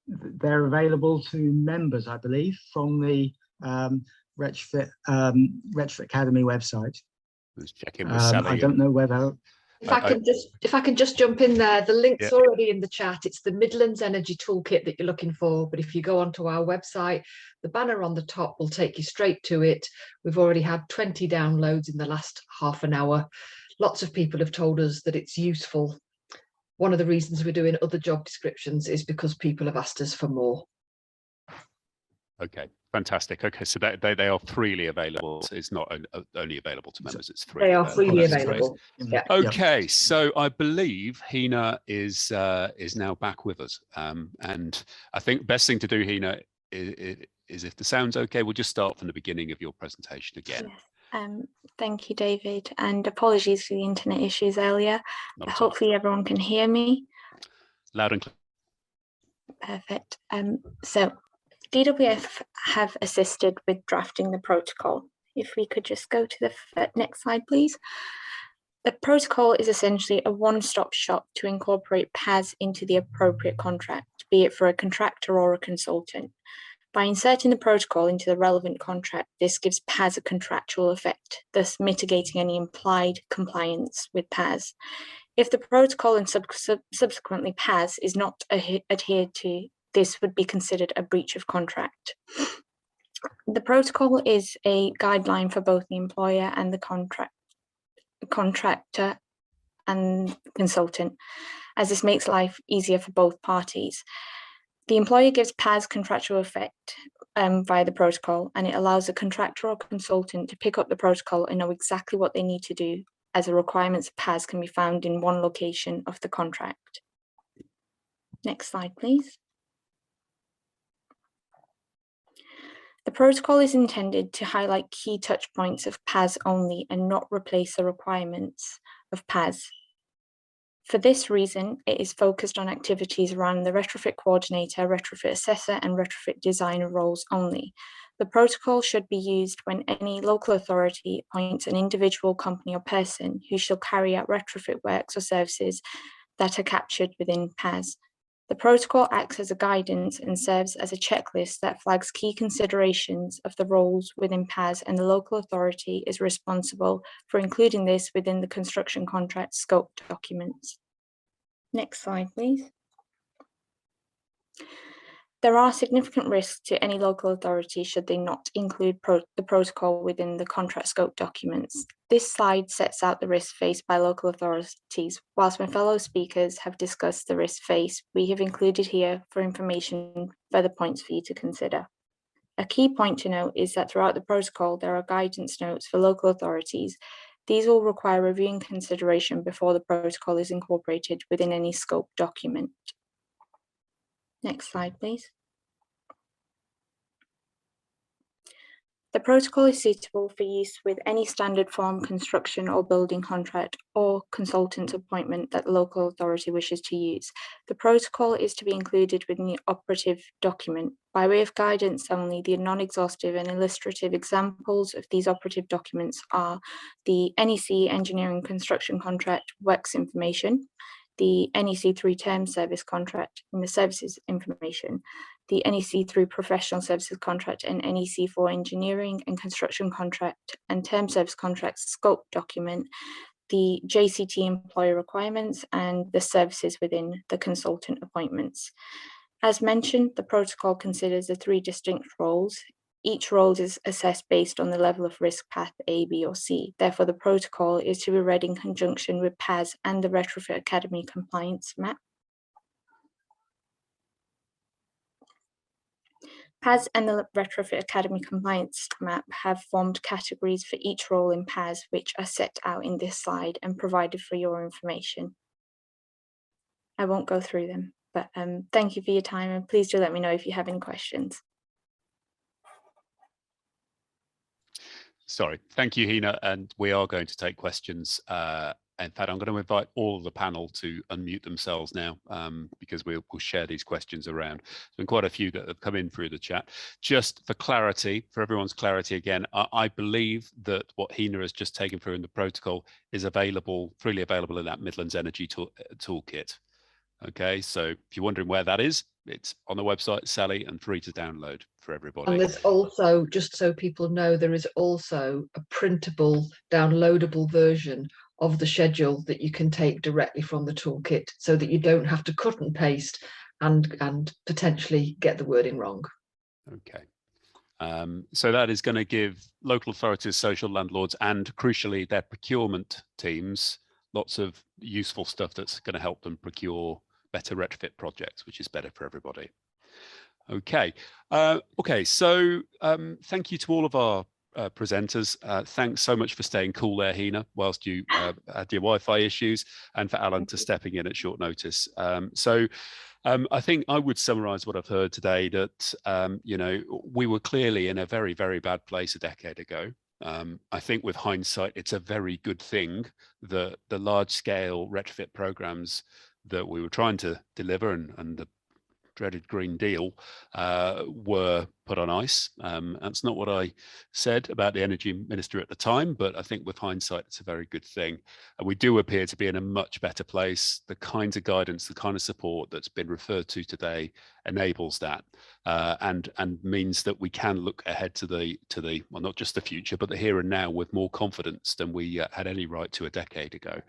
[SPEAKER 7] They're available to members, I believe, from the Retrofit Academy website.
[SPEAKER 1] Let's check in with Sally.
[SPEAKER 7] I don't know whether.
[SPEAKER 4] If I can just jump in there, the link's already in the chat. It's the Midlands Energy Toolkit that you're looking for. But if you go onto our website, the banner on the top will take you straight to it. We've already had 20 downloads in the last half an hour. Lots of people have told us that it's useful. One of the reasons we're doing other job descriptions is because people have asked us for more.
[SPEAKER 1] Okay, fantastic. Okay, so they are freely available. It's not only available to members, it's free.
[SPEAKER 4] They are freely
[SPEAKER 1] That's
[SPEAKER 4] available.
[SPEAKER 1] great.
[SPEAKER 4] Yeah.
[SPEAKER 1] Okay, so I believe Hina is now back with us. And I think best thing to do, Hina, is if the sound's okay, we'll just start from the beginning of your presentation again.
[SPEAKER 8] Yes. Thank you, David, and apologies for the internet issues earlier. Hopefully everyone can hear me.
[SPEAKER 1] Loud and clear.
[SPEAKER 8] Perfect. So DWF have assisted with drafting the protocol. If we could just go to the next slide, please. The protocol is essentially a one-stop shop to incorporate PAS into the appropriate contract, be it for a contractor or a consultant. By inserting the protocol into the relevant contract, this gives PAS a contractual effect, thus mitigating any implied compliance with PAS. If the protocol and subsequently PAS is not adhered to, this would be considered a breach of contract. The protocol is a guideline for both the employer and the contractor and consultant, as this makes life easier for both parties. The employer gives PAS contractual effect via the protocol, and it allows the contractor or consultant to pick up the protocol and know exactly what they need to do, as the requirements of PAS can be found in one location of the contract. Next slide, please. The protocol is intended to highlight key touch points of PAS only and not replace the requirements of PAS. For this reason, it is focused on activities around the retrofit coordinator, retrofit assessor, and retrofit designer roles only. The protocol should be used when any local authority appoints an individual, company, or person who shall carry out retrofit works or services that are captured within PAS. The protocol acts as a guidance and serves as a checklist that flags key considerations of the roles within PAS, and the local authority is responsible for including this within the construction contract scope documents. Next slide, please. There are significant risks to any local authority should they not include the protocol within the contract scope documents. This slide sets out the risks faced by local authorities. Whilst my fellow speakers have discussed the risks faced, we have included here for information further points for you to consider. A key point to note is that throughout the protocol, there are guidance notes for local authorities. These will require review and consideration before the protocol is incorporated within any scope document. Next slide, please. The protocol is suitable for use with any standard form construction or building contract or consultant appointment that the local authority wishes to use. The protocol is to be included within the operative document. By way of guidance only, the non-exhaustive and illustrative examples of these operative documents are the NEC Engineering Construction Contract Works Information, the NEC 3 Term Service Contract and the Services Information, the NEC 3 Professional Services Contract and NEC 4 Engineering and Construction Contract and Term Service Contract Scope Document, the JCT Employer Requirements, and the services within the consultant appointments. As mentioned, the protocol considers the 3 distinct roles. Each role is assessed based on the level of risk path A, B, or C. Therefore, the protocol is to be read in conjunction with PAS and the Retrofit Academy compliance map. PAS and the Retrofit Academy compliance map have formed categories for each role in PAS, which are set out in this slide and provided for your information. I won't go through them, but thank you for your time, and please do let me know if you have any questions.
[SPEAKER 1] Sorry, thank you, Hina, and we are going to take questions. In fact, I'm going to invite all of the panel to unmute themselves now, because we'll share these questions around. There's been quite a few that have come in through the chat. Just for clarity, for everyone's clarity again, I believe that what Hina has just taken through in the protocol is available, freely available in that Midlands Energy Toolkit. Okay, so if you're wondering where that is, it's on the website, Sally, and free to download for everybody.
[SPEAKER 4] And there's also, just so people know, there is also a printable, downloadable version of the schedule that you can take directly from the toolkit, so that you don't have to cut and paste and potentially get the wording wrong.
[SPEAKER 1] Okay. So that is going to give local authorities, social landlords, and crucially their procurement teams lots of useful stuff that's going to help them procure better retrofit projects, which is better for everybody. Okay. So thank you to all of our presenters. Thanks so much for staying cool there, Hina, whilst you had your Wi-Fi issues, and for Alan to stepping in at short notice. I think I would summarize what I've heard today, that, you know, we were clearly in a very, very bad place a decade ago. I think with hindsight, it's a very good thing that the large scale retrofit programs that we were trying to deliver and the dreaded Green Deal were put on ice. That's not what I said about the energy minister at the time, but I think with hindsight, it's a very good thing. And we do appear to be in a much better place. The kinds of guidance, the kind of support that's been referred to today enables that, and means that we can look ahead to the well, not just the future, but the here and now with more confidence than we had any right to a decade ago.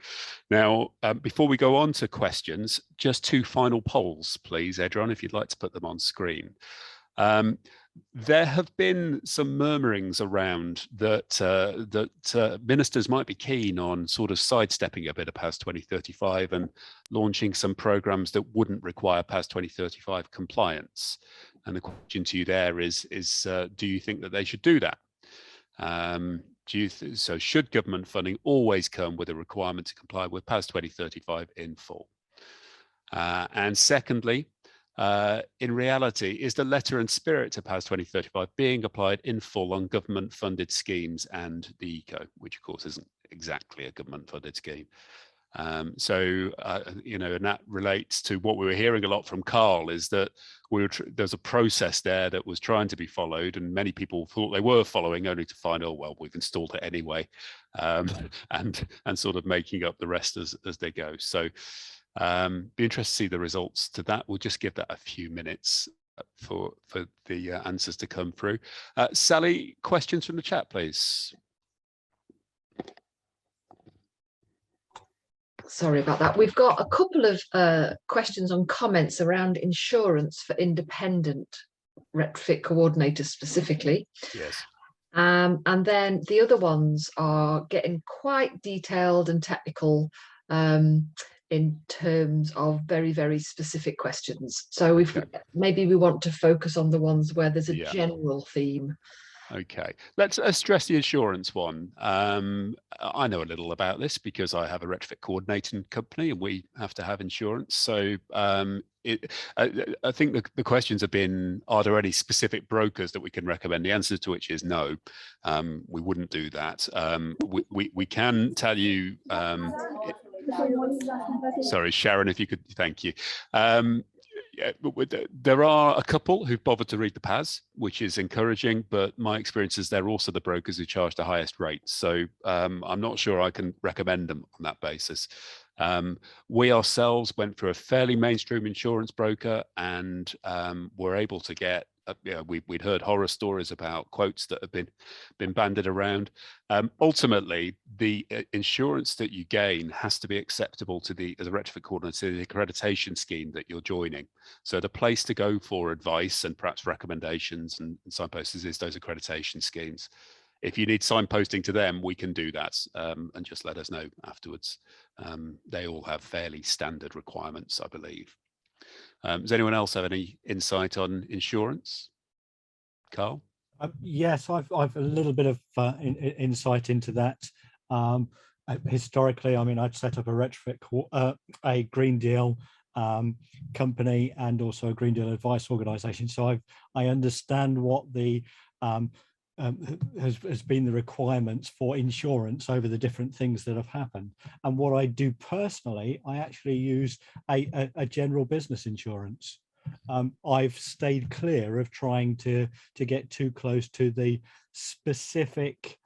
[SPEAKER 1] Now, before we go on to questions, just two final polls, please, Eirian, if you'd like to put them on screen. There have been some murmurings around that ministers might be keen on sort of sidestepping a bit of PAS 2035 and launching some programs that wouldn't require PAS 2035 compliance. And the question to you there is do you think that they should do that? So should government funding always come with a requirement to comply with PAS 2035 in full? And secondly, in reality, is the letter and spirit to PAS 2035 being applied in full on government funded schemes and the ECO, which of course isn't exactly a government funded scheme? You know, and that relates to what we were hearing a lot from Carl, is that there's a process there that was trying to be followed, and many people thought they were following, only to find, oh well, we've installed it anyway, and sort of making up the rest as they go. So be interested to see the results to that. We'll just give that a few minutes for the answers to come through. Sally, questions from the chat, please.
[SPEAKER 4] Sorry about that. We've got a couple of questions on comments around insurance for independent retrofit coordinators specifically.
[SPEAKER 1] Yes.
[SPEAKER 4] And then the other ones are getting quite detailed and technical in terms of very, very specific questions. So if maybe we want to focus on the ones where there's a general theme.
[SPEAKER 1] Okay, let's stress the insurance one. I know a little about this because I have a retrofit coordinating company and we have to have insurance. So I think the questions have been, are there any specific brokers that we can recommend? The answer to which is no, we wouldn't do that. We can tell you, sorry, Sharon, if you could, thank you. There are a couple who've bothered to read the PAS, which is encouraging, but my experience is they're also the brokers who charge the highest rates. So I'm not sure I can recommend them on that basis. We ourselves went through a fairly mainstream insurance broker and were able to get, we'd heard horror stories about quotes that have been bandied around. Ultimately, the insurance that you gain has to be acceptable to as a retrofit coordinator, the accreditation scheme that you're joining. So the place to go for advice and perhaps recommendations and signposts is those accreditation schemes. If you need signposting to them, we can do that, and just let us know afterwards. They all have fairly standard requirements, I believe. Does anyone else have any insight on insurance? Carl?
[SPEAKER 3] Yes, I've a little bit of insight into that. Historically, I mean, I'd set up a retrofit, a Green Deal company and also a Green Deal advice organisation. So I understand what the has been the requirements for insurance over the different things that have happened. And what I do personally, I actually use a general business insurance. I've stayed clear of trying to get too close to the specific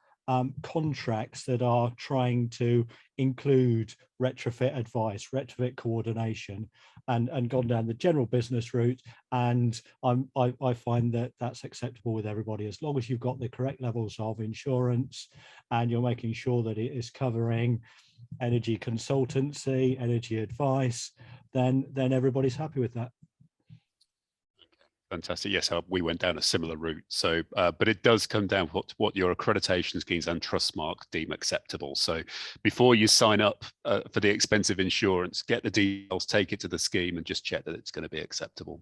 [SPEAKER 3] contracts that are trying to include retrofit advice, retrofit coordination, and gone down the general business route. And I find that that's acceptable with everybody, as long as you've got the correct levels of insurance and you're making sure that it is covering energy consultancy, energy advice, then everybody's happy with that.
[SPEAKER 1] Fantastic. Yes, we went down a similar route. So, but it does come down to what your accreditation schemes and Trustmark deem acceptable. So before you sign up for the expensive insurance, get the details, take it to the scheme and just check that it's going to be acceptable.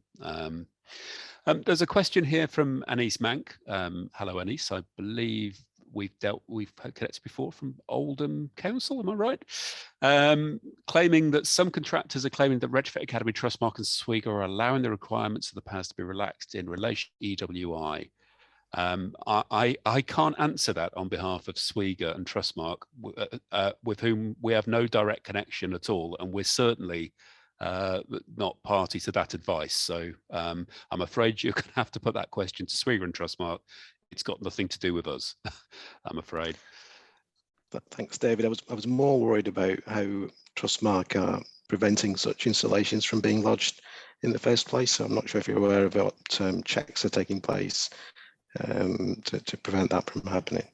[SPEAKER 1] There's a question here from Anise Mank. Hello, Anise. I believe we've connected before from Oldham Council, am I right? Claiming that some contractors are claiming that Retrofit Academy, Trustmark and SWIG are allowing the requirements of the PAS to be relaxed in relation to EWI. I can't answer that on behalf of SWIG and Trustmark, with whom we have no direct connection at all, and we're certainly not party to that advice. So I'm afraid you're going to have to put that question to SWIG and Trustmark. It's got nothing to do with us, I'm afraid.
[SPEAKER 9] Thanks, David. I was more worried about how Trustmark are preventing such installations from being lodged in the first place. So I'm not sure if you're aware of what checks are taking place to prevent that from happening.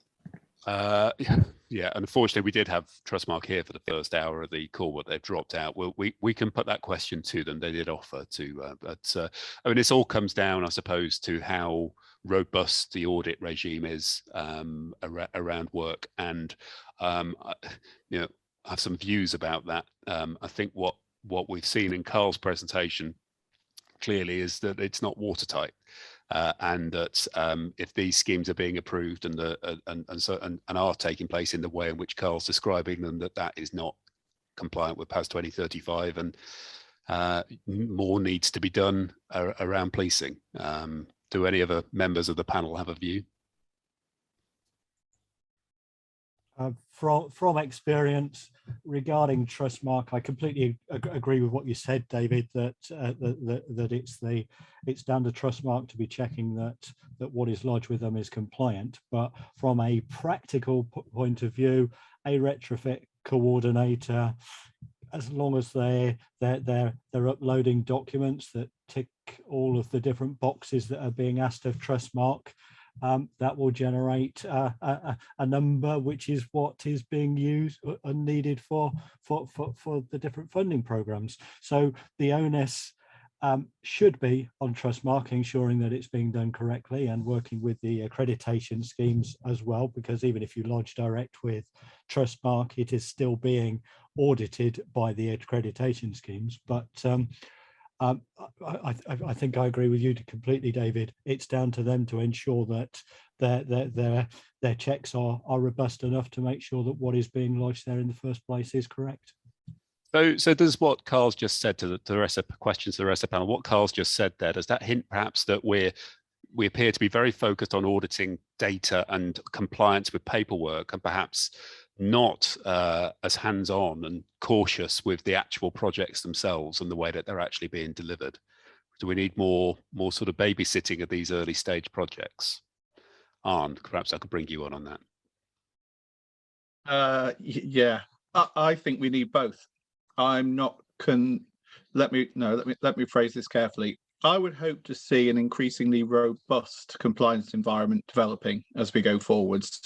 [SPEAKER 1] Yeah, unfortunately, we did have Trustmark here for the first hour of the call, but they've dropped out. We can put that question to them. They did offer to, but I mean, this all comes down, I suppose, to how robust the audit regime is around work, and you know, I have some views about that. I think what we've seen in Carl's presentation clearly is that it's not watertight. And that if these schemes are being approved and are taking place in the way in which Carl's describing them, that is not compliant with PAS 2035, and more needs to be done around policing. Do any other members of the panel have a view?
[SPEAKER 3] From experience regarding Trustmark, I completely agree with what you said, David. That it's down to Trustmark to be checking that what is lodged with them is compliant. But from a practical point of view, a retrofit coordinator, as long as they're uploading documents that tick all of the different boxes that are being asked of Trustmark, that will generate a number which is what is being used and needed for the different funding programs. So the onus should be on Trustmark, ensuring that it's being done correctly and working with the accreditation schemes as well, because even if you lodge direct with Trustmark, it is still being audited by the accreditation schemes. But I think I agree with you completely, David. It's down to them to ensure that their checks are robust enough to make sure that what is being lodged there in the first place is correct.
[SPEAKER 1] So does what Carl's just said to the rest of the questions to the rest of the panel, what Carl's just said there, does that hint perhaps that we appear to be very focused on auditing data and compliance with paperwork, and perhaps not as hands-on and cautious with the actual projects themselves and the way that they're actually being delivered? Do we need more sort of babysitting of these early stage projects? Arne, perhaps I could bring you on that.
[SPEAKER 5] Yeah, I think we need both. I'm not let me phrase this carefully. I would hope to see an increasingly robust compliance environment developing as we go forwards.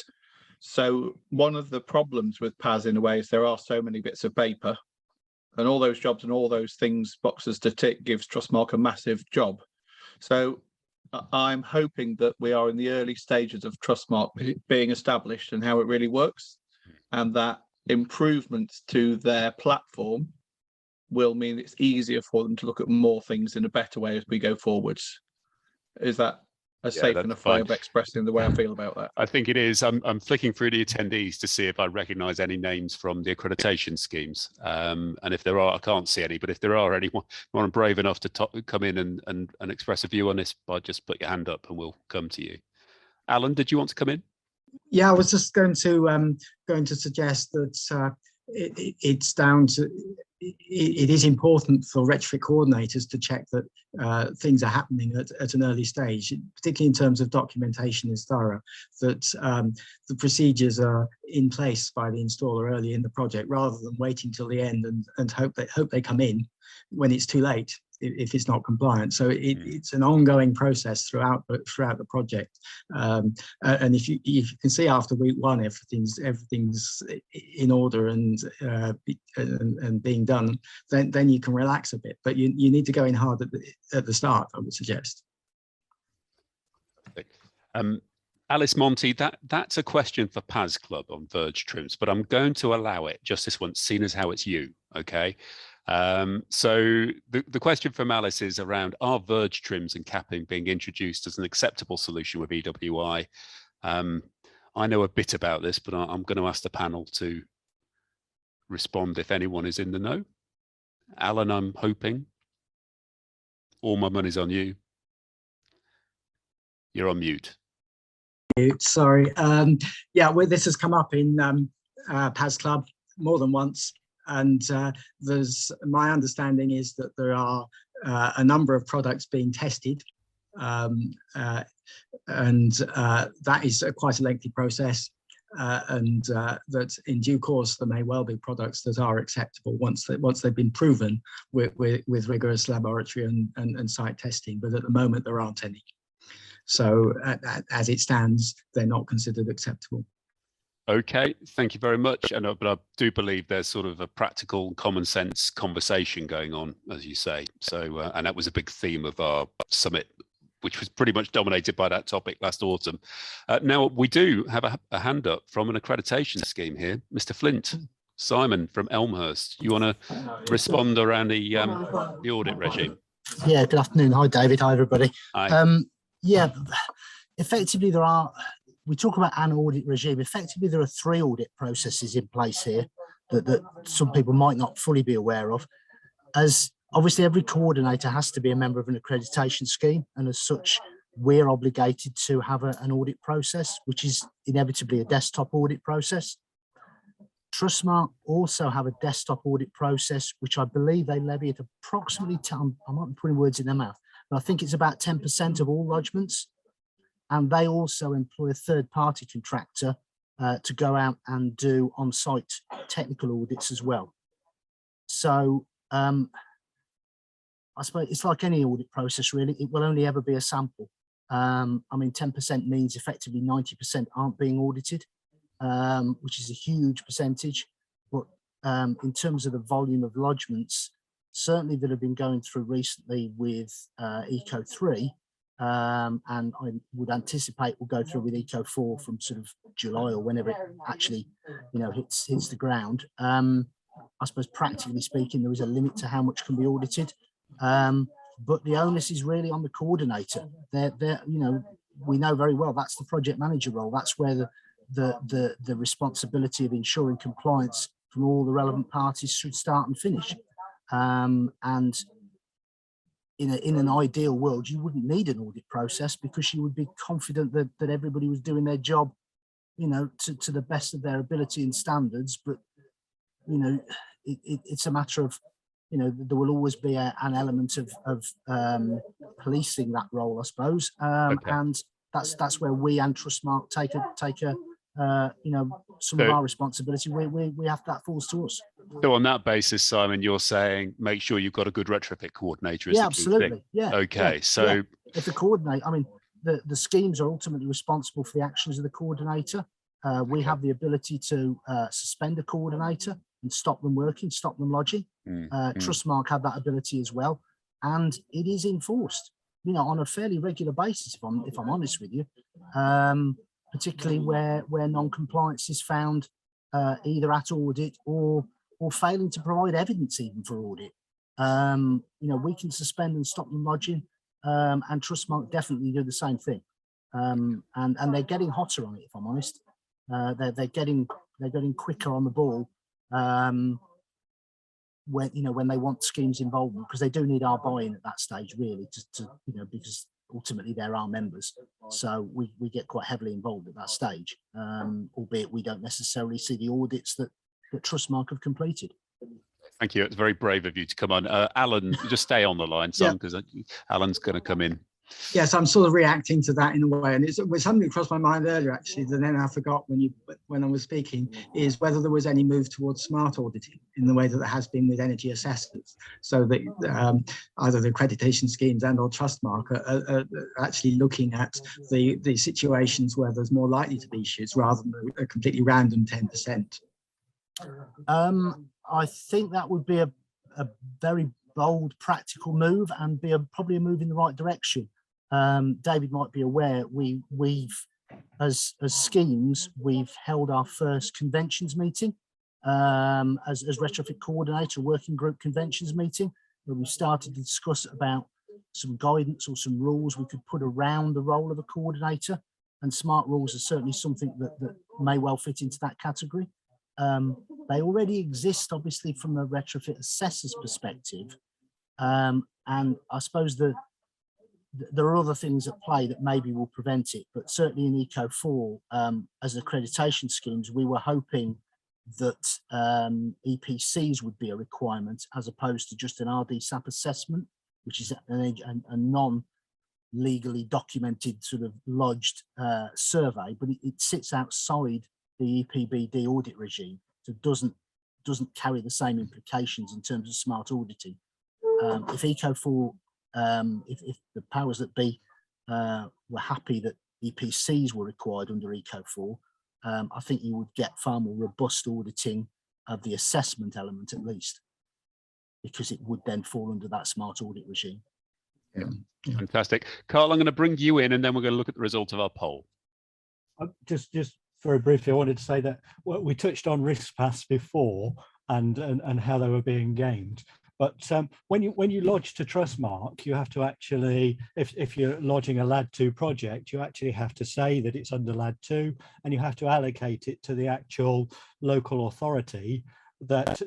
[SPEAKER 5] So one of the problems with PAS in a way is there are so many bits of paper, and all those jobs and all those things, boxes to tick, gives Trustmark a massive job. So I'm hoping that we are in the early stages of Trustmark being established and how it really works, and that improvements to their platform will mean it's easier for them to look at more things in a better way as we go forwards. Is that a safe enough way of expressing the way I feel about that?
[SPEAKER 1] I think it is. I'm flicking through the attendees to see if I recognise any names from the accreditation schemes, and if there are, I can't see any. But if there are anyone brave enough to come in and express a view on this, just put your hand up and we'll come to you. Alan, did you want to come in?
[SPEAKER 7] Yeah, I was just going to suggest that it's down to it is important for retrofit coordinators to check that things are happening at an early stage, particularly in terms of documentation is thorough, that the procedures are in place by the installer early in the project, rather than waiting till the end and hope they come in when it's too late if it's not compliant. So it's an ongoing process throughout the project. And if you can see after week one everything's in order and being done, then you can relax a bit. But you need to go in hard at the start, I would suggest.
[SPEAKER 1] Alice Monty, that's a question for PAS Club on verge trims, but I'm going to allow it just this once, seeing as how it's you, okay? So the question from Alice is around, are verge trims and capping being introduced as an acceptable solution with EWI? I know a bit about this, but I'm going to ask the panel to respond if anyone is in the know. Alan, I'm hoping. All my money's on you. You're on mute.
[SPEAKER 7] Sorry. Yeah, well, this has come up in PAS Club more than once. And my understanding is that there are a number of products being tested, and that is quite a lengthy process, and that in due course there may well be products that are acceptable once they've been proven with rigorous laboratory and site testing. But at the moment there aren't any. So as it stands, they're not considered acceptable.
[SPEAKER 1] Okay, thank you very much. But I do believe there's sort of a practical, common sense conversation going on, as you say. So, and that was a big theme of our summit, which was pretty much dominated by that topic last autumn. Now, we do have a hand up from an accreditation scheme here. Mr. Flint, Simon from Elmhurst. You want to respond around the audit regime?
[SPEAKER 10] Yeah, good afternoon. Hi, David. Hi, everybody.
[SPEAKER 1] Hi.
[SPEAKER 10] Yeah, effectively we talk about an audit regime. Effectively, there are 3 audit processes in place here that some people might not fully be aware of. As obviously every coordinator has to be a member of an accreditation scheme, and as such, we're obligated to have an audit process, which is inevitably a desktop audit process. Trustmark also have a desktop audit process, which I believe they levy at approximately, I might be putting words in their mouth, but I think it's about 10% of all lodgements. And they also employ a third-party contractor to go out and do on-site technical audits as well. So I suppose it's like any audit process, really. It will only ever be a sample. I mean, 10% means effectively 90% aren't being audited, which is a huge percentage. But in terms of the volume of lodgements, certainly that have been going through recently with Eco 3, and I would anticipate we'll go through with Eco 4 from sort of July or whenever it actually, hits the ground. I suppose practically speaking, there is a limit to how much can be audited, but the onus is really on the coordinator. We know very well that's the project manager role. That's where the responsibility of ensuring compliance from all the relevant parties should start and finish. And in an ideal world, you wouldn't need an audit process because you would be confident that everybody was doing their job, to the best of their ability and standards. But, it's a matter of, there will always be an element of policing that role, I suppose. Okay. And that's where we and Trustmark take a some of our responsibility. We have, that falls to us.
[SPEAKER 1] So on that basis, Simon, you're saying make sure you've got a good retrofit coordinator.
[SPEAKER 10] Yeah, absolutely. Yeah.
[SPEAKER 1] Okay.
[SPEAKER 10] Yeah.
[SPEAKER 1] So
[SPEAKER 10] yeah. If the coordinator, I mean, the schemes are ultimately responsible for the actions of the coordinator. We have the ability to suspend a coordinator and stop them working, stop them lodging. Trustmark have that ability as well, and it is enforced, on a fairly regular basis. If I'm honest with you. Particularly where non-compliance is found either at audit or failing to provide evidence even for audit. We can suspend and stop them lodging, and Trustmark definitely do the same thing. And they're getting hotter on it, if I'm honest. They're getting quicker on the ball when they want schemes involvement, because they do need our buy-in at that stage, really, because ultimately they're our members, so we get quite heavily involved at that stage, albeit we don't necessarily see the audits that Trustmark have completed.
[SPEAKER 1] Thank you. It's very brave of you to come on. Alan, just stay on the line, son, because Alan's going to come in.
[SPEAKER 7] Yes, I'm sort of reacting to that in a way, and it was something that crossed my mind earlier actually, that then I forgot when I was speaking, is whether there was any move towards smart auditing in the way that there has been with energy assessments, so that either the accreditation schemes and or Trustmark are actually looking at the situations where there's more likely to be issues rather than a completely random 10%.
[SPEAKER 10] I think that would be a very bold, practical move, and be probably a move in the right direction. David might be aware, we've as schemes, we've held our first conventions meeting as retrofit coordinator, working group conventions meeting, where we started to discuss about some guidance or some rules we could put around the role of a coordinator, and smart rules are certainly something that may well fit into that category. They already exist, obviously, from a retrofit assessor's perspective, and I suppose there are other things at play that maybe will prevent it, but certainly in Eco4, as accreditation schemes, we were hoping that EPCs would be a requirement as opposed to just an RDSAP assessment, which is a non-legally documented sort of lodged survey, but it sits outside the EPBD audit regime, so it doesn't carry the same implications in terms of smart auditing. If Eco4, if the powers that be were happy that EPCs were required under Eco4, I think you would get far more robust auditing of the assessment element at least, because it would then fall under that smart audit regime.
[SPEAKER 1] Yeah. Fantastic. Carl, I'm going to bring you in, and then we're going to look at the result of our poll.
[SPEAKER 3] Just very briefly, I wanted to say that we touched on risk paths before and how they were being gained. But when you lodge to Trustmark, you have to actually, if you're lodging a LAD 2 project, you actually have to say that it's under LAD 2, and you have to allocate it to the actual local authority that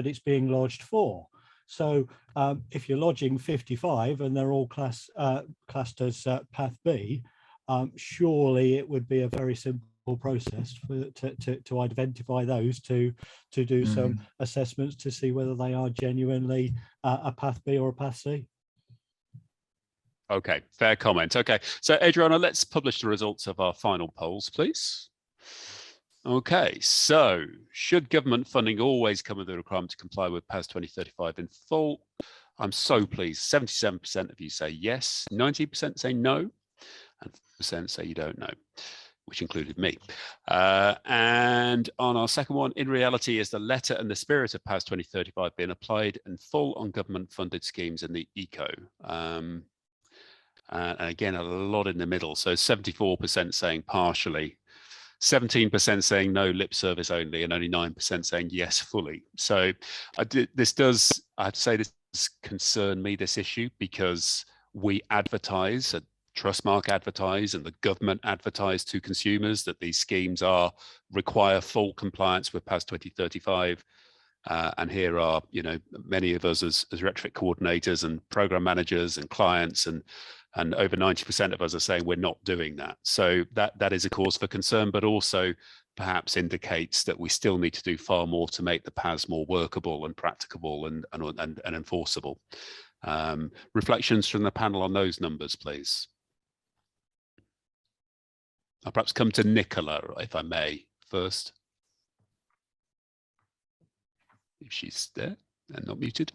[SPEAKER 3] it's being lodged for. So if you're lodging 55 and they're all classed as Path B, surely it would be a very simple process to identify those, to do some assessments to see whether they are genuinely a Path B or a Path C.
[SPEAKER 1] Okay, fair comment. Okay, so Adriana, let's publish the results of our final polls, please. Okay, so should government funding always come with the requirement to comply with PAS 2035 in full? I'm so pleased. 77% of you say yes, 90% say no, and 4% say you don't know, which included me. And on our second one, in reality, is the letter and the spirit of PAS 2035 being applied in full on government-funded schemes in the ECO? And again, a lot in the middle. So 74% saying partially, 17% saying no, lip service only, and only 9% saying yes, fully. So this does, I have to say, this concern me, this issue, because we advertise, Trustmark advertise, and the government advertise to consumers that these schemes require full compliance with PAS 2035. And here are, many of us as retrofit coordinators and program managers and clients, and over 90% of us are saying we're not doing that. So that is a cause for concern, but also perhaps indicates that we still need to do far more to make the PAS more workable and practicable and enforceable. Reflections from the panel on those numbers, please. I'll perhaps come to Nicola, if I may, first. If she's there and not muted.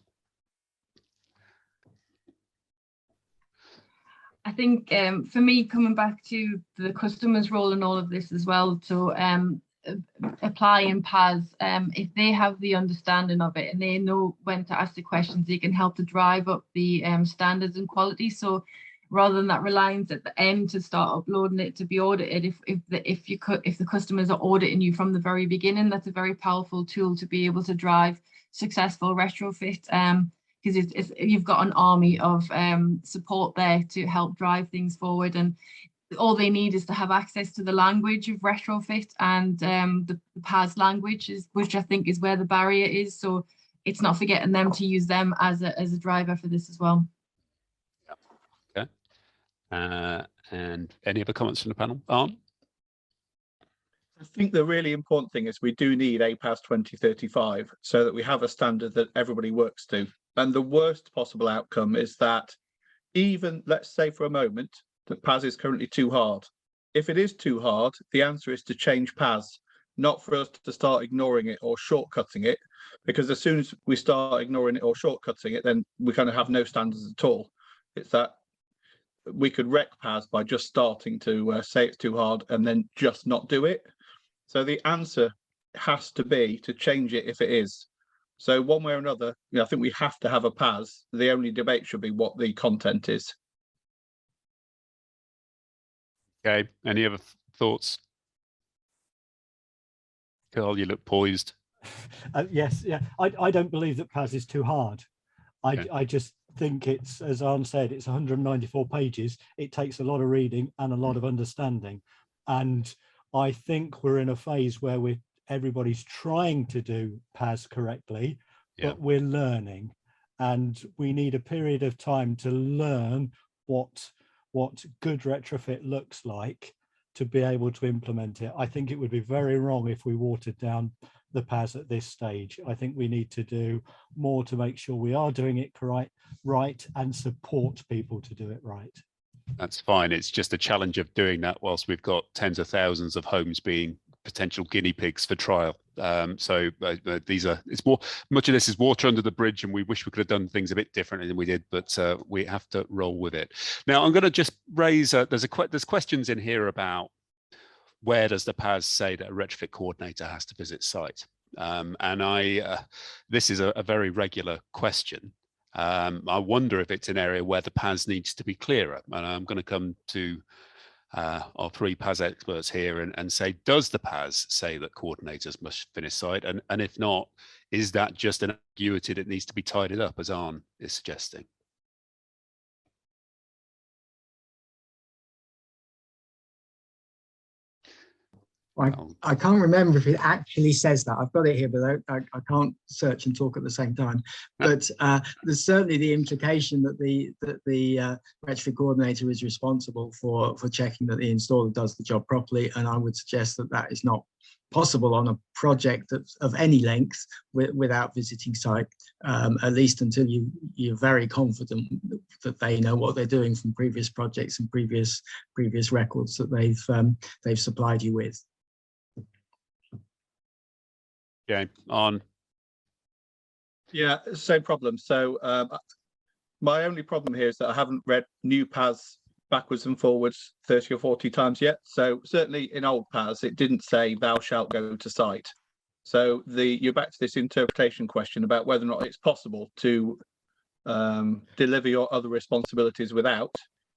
[SPEAKER 6] I think for me, coming back to the customer's role in all of this as well, to apply in PAS, if they have the understanding of it and they know when to ask the questions, they can help to drive up the standards and quality. So rather than that reliance at the end to start uploading it to be audited, if the customers are auditing you from the very beginning, that's a very powerful tool to be able to drive successful retrofit, because you've got an army of support there to help drive things forward, and all they need is to have access to the language of retrofit and the PAS language, which I think is where the barrier is. So it's not forgetting them to use them as a driver for this as well.
[SPEAKER 1] And any other comments from the panel? Arne?
[SPEAKER 5] I think the really important thing is we do need a PAS 2035 so that we have a standard that everybody works to. And the worst possible outcome is that even, let's say for a moment, that PAS is currently too hard. If it is too hard, the answer is to change PAS, not for us to start ignoring it or shortcutting it, because as soon as we start ignoring it or shortcutting it, then we kind of have no standards at all. It's that we could wreck PAS by just starting to say it's too hard and then just not do it. So the answer has to be to change it if it is. So one way or another, I think we have to have a PAS. The only debate should be what the content is.
[SPEAKER 1] Okay, any other thoughts? Carl, you look poised.
[SPEAKER 3] Yes, yeah. I don't believe that PAS is too hard. I just think it's, as Arne said, it's 194 pages. It takes a lot of reading and a lot of understanding. And I think we're in a phase where everybody's trying to do PAS correctly, but we're learning. And we need a period of time to learn what good retrofit looks like to be able to implement it. I think it would be very wrong if we watered down the PAS at this stage. I think we need to do more to make sure we are doing it right and support people to do it right. That's fine. It's just a challenge of doing that whilst we've got tens of thousands of homes being potential guinea pigs for trial. It's more, much of this is water under the bridge, and we wish we could have done things a bit differently than we did, but we have to roll with it. Now, I'm going to just raise, there's questions in here about where does the PAS say that a retrofit coordinator has to visit site? This is a very regular question. I wonder if it's an area where the PAS needs to be clearer. And I'm going to come to our three PAS experts here and say, does the PAS say that coordinators must finish site? And if not, is that just an ambiguity that needs to be tidied up, as Arne is suggesting?
[SPEAKER 7] I can't remember if it actually says that. I've got it here, but I can't search and talk at the same time. But there's certainly the implication that the retrofit coordinator is responsible for checking that the installer does the job properly. And I would suggest that that is not possible on a project of any length without visiting site, at least until you're very confident that they know what they're doing from previous projects and previous records that they've supplied you with.
[SPEAKER 1] Okay, on.
[SPEAKER 5] Yeah, same problem. So my only problem here is that I haven't read new PAS backwards and forwards 30 or 40 times yet. So certainly in old PAS, it didn't say thou shalt go to site. So you're back to this interpretation question about whether or not it's possible to deliver your other responsibilities without,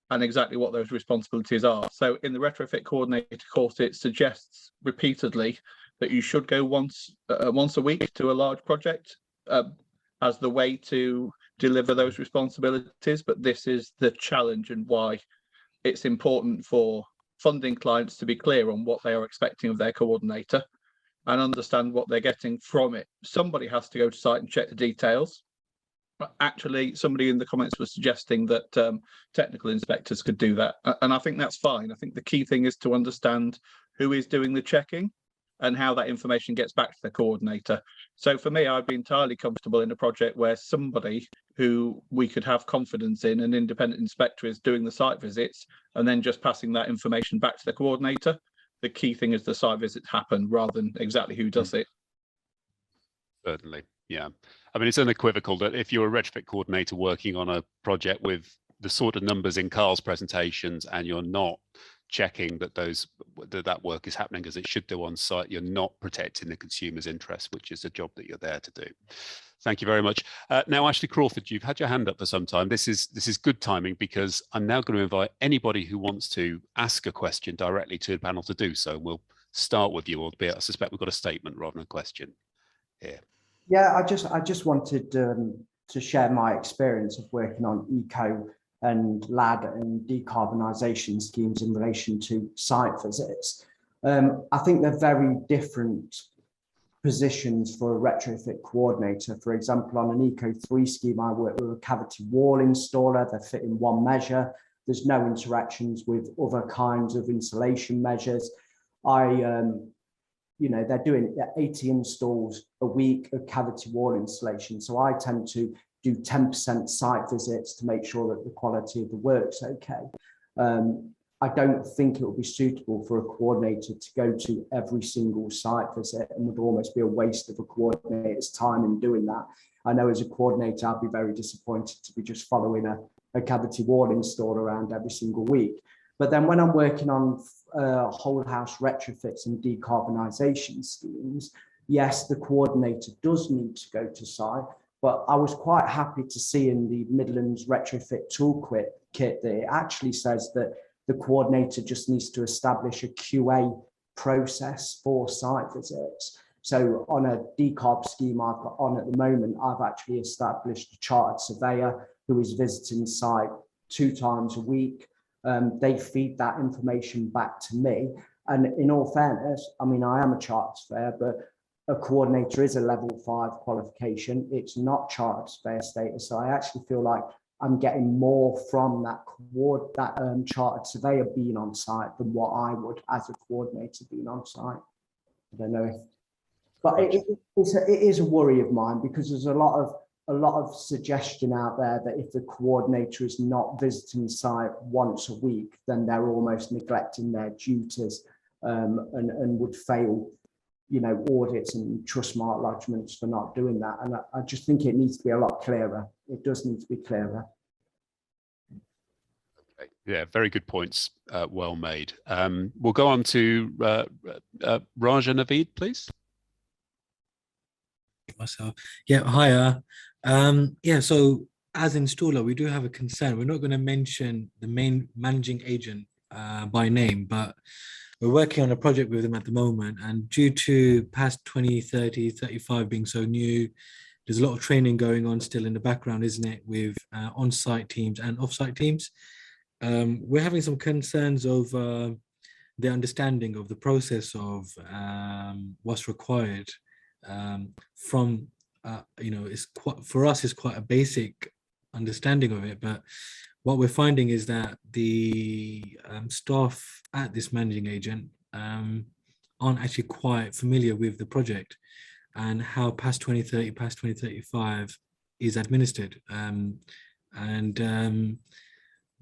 [SPEAKER 5] and exactly what those responsibilities are. So in the retrofit coordinator course, it suggests repeatedly that you should go once a week to a large project as the way to deliver those responsibilities. But this is the challenge and why it's important for funding clients to be clear on what they are expecting of their coordinator and understand what they're getting from it. Somebody has to go to site and check the details. Actually, somebody in the comments was suggesting that technical inspectors could do that. And I think that's fine. I think the key thing is to understand who is doing the checking and how that information gets back to the coordinator. So for me, I'd be entirely comfortable in a project where somebody who we could have confidence in, an independent inspector, is doing the site visits and then just passing that information back to the coordinator. The key thing is the site visits happen rather than exactly who does it.
[SPEAKER 1] Certainly, yeah. I mean, it's unequivocal that if you're a retrofit coordinator working on a project with the sort of numbers in Carl's presentations and you're not checking that that work is happening as it should do on site, you're not protecting the consumer's interests, which is the job that you're there to do. Thank you very much. Now, Ashley Crawford, you've had your hand up for some time. This is good timing, because I'm now going to invite anybody who wants to ask a question directly to the panel to do so. We'll start with you, albeit I suspect we've got a statement rather than a question here.
[SPEAKER 11] Yeah, I just wanted to share my experience of working on eco and LAD and decarbonisation schemes in relation to site visits. I think they're very different positions for a retrofit coordinator. For example, on an Eco3 scheme, I work with a cavity wall installer. They fit in one measure. There's no interactions with other kinds of insulation measures. I you know, they're doing 80 installs a week of cavity wall insulation. So I tend to do 10% site visits to make sure that the quality of the work's okay. I don't think it would be suitable for a coordinator to go to every single site visit, and would almost be a waste of a coordinator's time in doing that. I know as a coordinator, I'd be very disappointed to be just following a cavity wall install around every single week. But then when I'm working on whole house retrofits and decarbonisation schemes, yes, the coordinator does need to go to site, but I was quite happy to see in the Midlands retrofit toolkit that it actually says that the coordinator just needs to establish a QA process for site visits. So on a decarb scheme I've got on at the moment, I've actually established a chartered surveyor who is visiting site 2 times a week. They feed that information back to me. And in all fairness, I mean, I am a chartered surveyor, but a coordinator is a level 5 qualification. It's not chartered surveyor status. So I actually feel like I'm getting more from that chartered surveyor being on site than what I would as a coordinator being on site. I don't know if, but it is a worry of mine, because there's a lot of suggestion out there that if the coordinator is not visiting site once a week, then they're almost neglecting their duties, and would fail, you know, audits and trust mark lodgements for not doing that. And I just think it needs to be a lot clearer. It does need to be clearer.
[SPEAKER 1] Okay. Yeah, very good points. Well made. We'll go on to Raja Naveed, please.
[SPEAKER 12] Myself. Yeah, hiya. Yeah, so as installer, we do have a concern. We're not going to mention the main managing agent by name, but we're working on a project with them at the moment, and due to past 20, 30, 35 being so new, there's a lot of training going on still in the background, isn't it, with on-site teams and off-site teams. We're having some concerns over the understanding of the process of what's required from, you know, it's quite, for us, it's quite a basic understanding of it, but what we're finding is that the staff at this managing agent aren't actually quite familiar with the project and how past 2030, past 2035 is administered.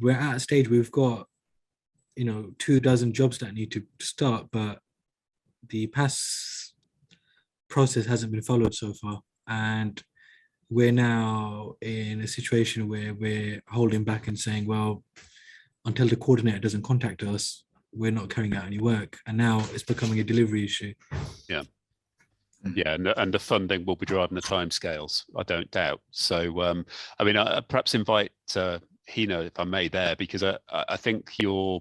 [SPEAKER 12] We're at a stage we've got, you know, 24 jobs that need to start, but the past process hasn't been followed so far. And we're now in a situation where we're holding back and saying, well, until the coordinator doesn't contact us, we're not carrying out any work. And now it's becoming a delivery issue. Yeah.
[SPEAKER 1] Yeah, and the funding will be driving the timescales, I don't doubt. So, I mean, perhaps invite Hina, if I may, there, because I think you're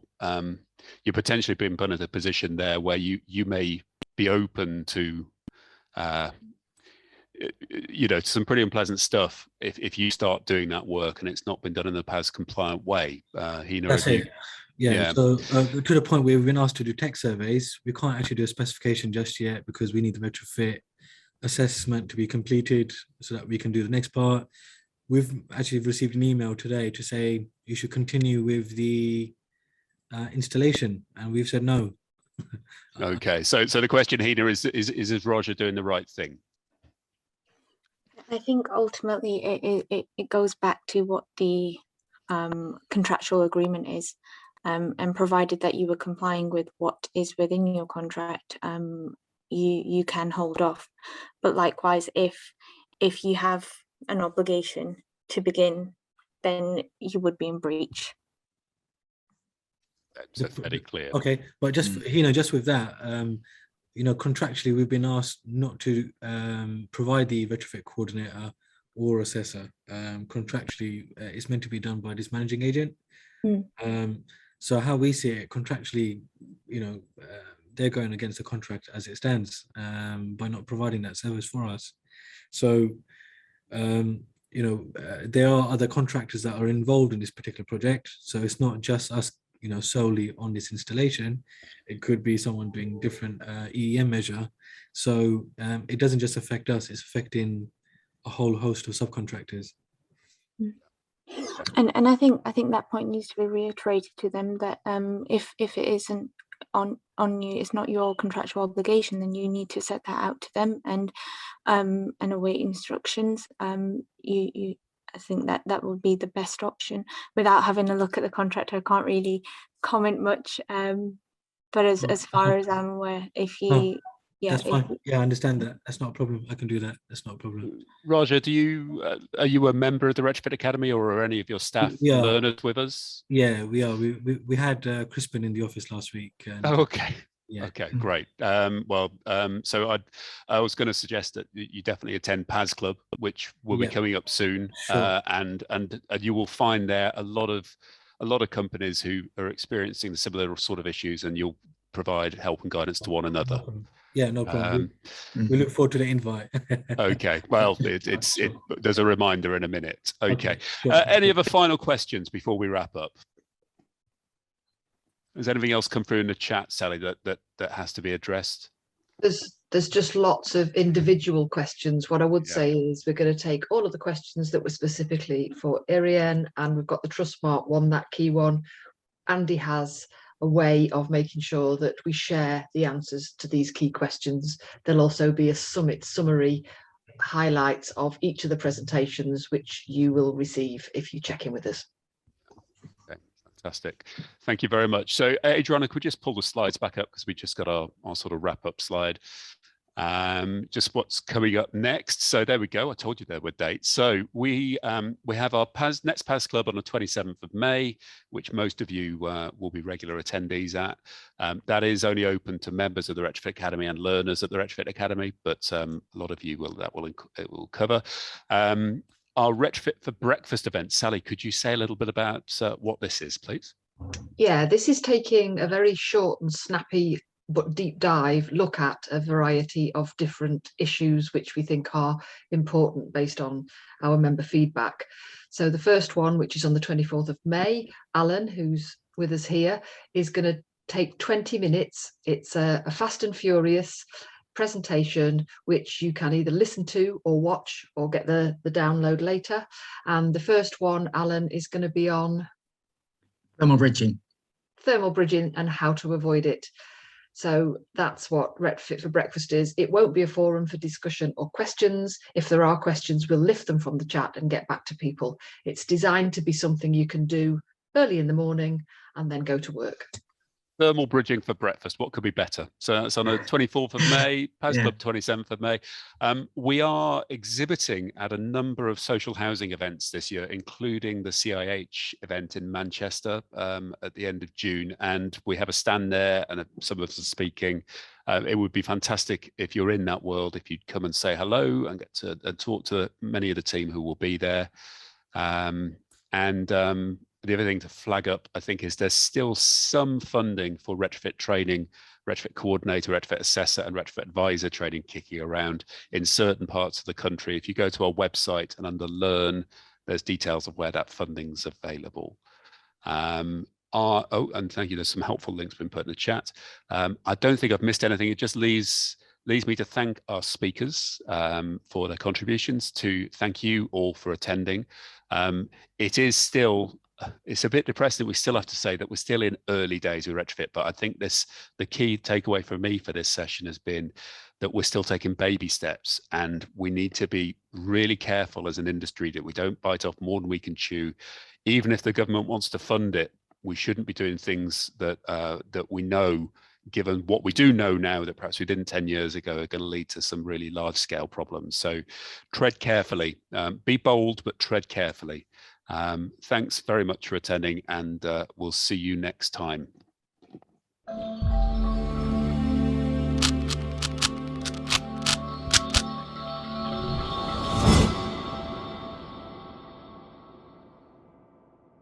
[SPEAKER 1] potentially being put in a position there where you may be open to, you know, some pretty unpleasant stuff if you start doing that work and it's not been done in the PAS compliant way. Hina,
[SPEAKER 12] that's it. Yeah. So to the point where we've been asked to do tech surveys, we can't actually do a specification just yet because we need the retrofit assessment to be completed so that we can do the next part. We've actually received an email today to say you should continue with the installation, and we've said no.
[SPEAKER 1] Okay, so the question, Hina, is Roger doing the right thing?
[SPEAKER 8] I think ultimately it goes back to what the contractual agreement is, and provided that you were complying with what is within your contract, you can hold off. But likewise, if you have an obligation to begin, then you would be in breach.
[SPEAKER 1] That's very clear.
[SPEAKER 12] Okay, but just you know, just with that, you know, contractually we've been asked not to provide the retrofit coordinator or assessor. Contractually, it's meant to be done by this managing agent. So how we see it contractually, you know, they're going against the contract as it stands by not providing that service for us. So, you know, there are other contractors that are involved in this particular project. So it's not just us, you know, solely on this installation. It could be someone doing different EEM measure. So it doesn't just affect us, it's affecting a whole host of subcontractors.
[SPEAKER 8] And I think that point needs to be reiterated to them, that if it isn't on you. It's not your contractual obligation. Then you need to set that out to them and await instructions. I think that would be the best option. Without having a look at the contract, I can't really comment much. But as far as I'm aware, if you
[SPEAKER 12] that's fine. Yeah, I understand that. That's not a problem. I can do that. That's not a problem.
[SPEAKER 1] Roger, do you are you a member of the Retrofit Academy, or are any of your staff learners with us?
[SPEAKER 12] Yeah, we are. We had Crispin in the office last week. And,
[SPEAKER 1] oh, okay.
[SPEAKER 12] Yeah.
[SPEAKER 1] Okay, great. So I was going to suggest that you definitely attend PAS Club, which will be coming up soon,
[SPEAKER 12] Sure.
[SPEAKER 1] and you will find there a lot of companies who are experiencing the similar sort of issues, and you'll provide help and guidance to one another.
[SPEAKER 12] Yeah, no problem. We look forward to the invite.
[SPEAKER 1] Okay, well, there's a reminder in a minute. Okay,
[SPEAKER 12] sure.
[SPEAKER 1] Any other final questions before we wrap up? Has anything else come through in the chat, Sally, that has to be addressed?
[SPEAKER 4] There's just lots of individual questions. What I would say is we're going to take all of the questions that were specifically for Eirian, and we've got the Trustmark one, that key one. Andy has a way of making sure that we share the answers to these key questions. There'll also be a summary highlights of each of the presentations, which you will receive if you check in with us.
[SPEAKER 1] Okay, fantastic. Thank you very much. So Adriana, could we just pull the slides back up, because we just got our sort of wrap up slide. Just what's coming up next. So there we go. I told you there were dates. So we have our next PAS Club on the 27th of May, which most of you will be regular attendees at. That is only open to members of the Retrofit Academy and learners at the Retrofit Academy, but a lot of you it will cover. Our Retrofit for Breakfast event. Sally, could you say a little bit about what this is, please?
[SPEAKER 4] Yeah, this is taking a very short and snappy but deep dive look at a variety of different issues which we think are important based on our member feedback. So the first one, which is on the 24th of May, Alan, who's with us here, is going to take 20 minutes. It's a fast and furious presentation which you can either listen to or watch or get the download later. And the first one, Alan, is going to be on
[SPEAKER 7] thermal bridging
[SPEAKER 4] and how to avoid it. So that's what Retrofit for Breakfast is. It won't be a forum for discussion or questions. If there are questions, we'll lift them from the chat and get back to people. It's designed to be something you can do early in the morning and then go to work.
[SPEAKER 1] Thermal bridging for breakfast. What could be better? So that's on the 24th of May, PAS Club 27th of May. We are exhibiting at a number of social housing events this year, including the CIH event in Manchester at the end of June. And we have a stand there and some of us are speaking. It would be fantastic if you're in that world, if you'd come and say hello and get to talk to many of the team who will be there. The other thing to flag up, I think, is there's still some funding for retrofit training, retrofit coordinator, retrofit assessor, and retrofit advisor training kicking around in certain parts of the country. If you go to our website and under Learn, there's details of where that funding's available. And thank you. There's some helpful links been put in the chat. I don't think I've missed anything. It just leaves me to thank our speakers for their contributions, to thank you all for attending. It's a bit depressing. We still have to say that we're still in early days of retrofit, but I think the key takeaway for me for this session has been that we're still taking baby steps, and we need to be really careful as an industry that we don't bite off more than we can chew. Even if the government wants to fund it, we shouldn't be doing things that we know, given what we do know now, that perhaps we didn't 10 years ago, are going to lead to some really large scale problems. So tread carefully, be bold, but tread carefully. Thanks very much for attending, and we'll see you next time.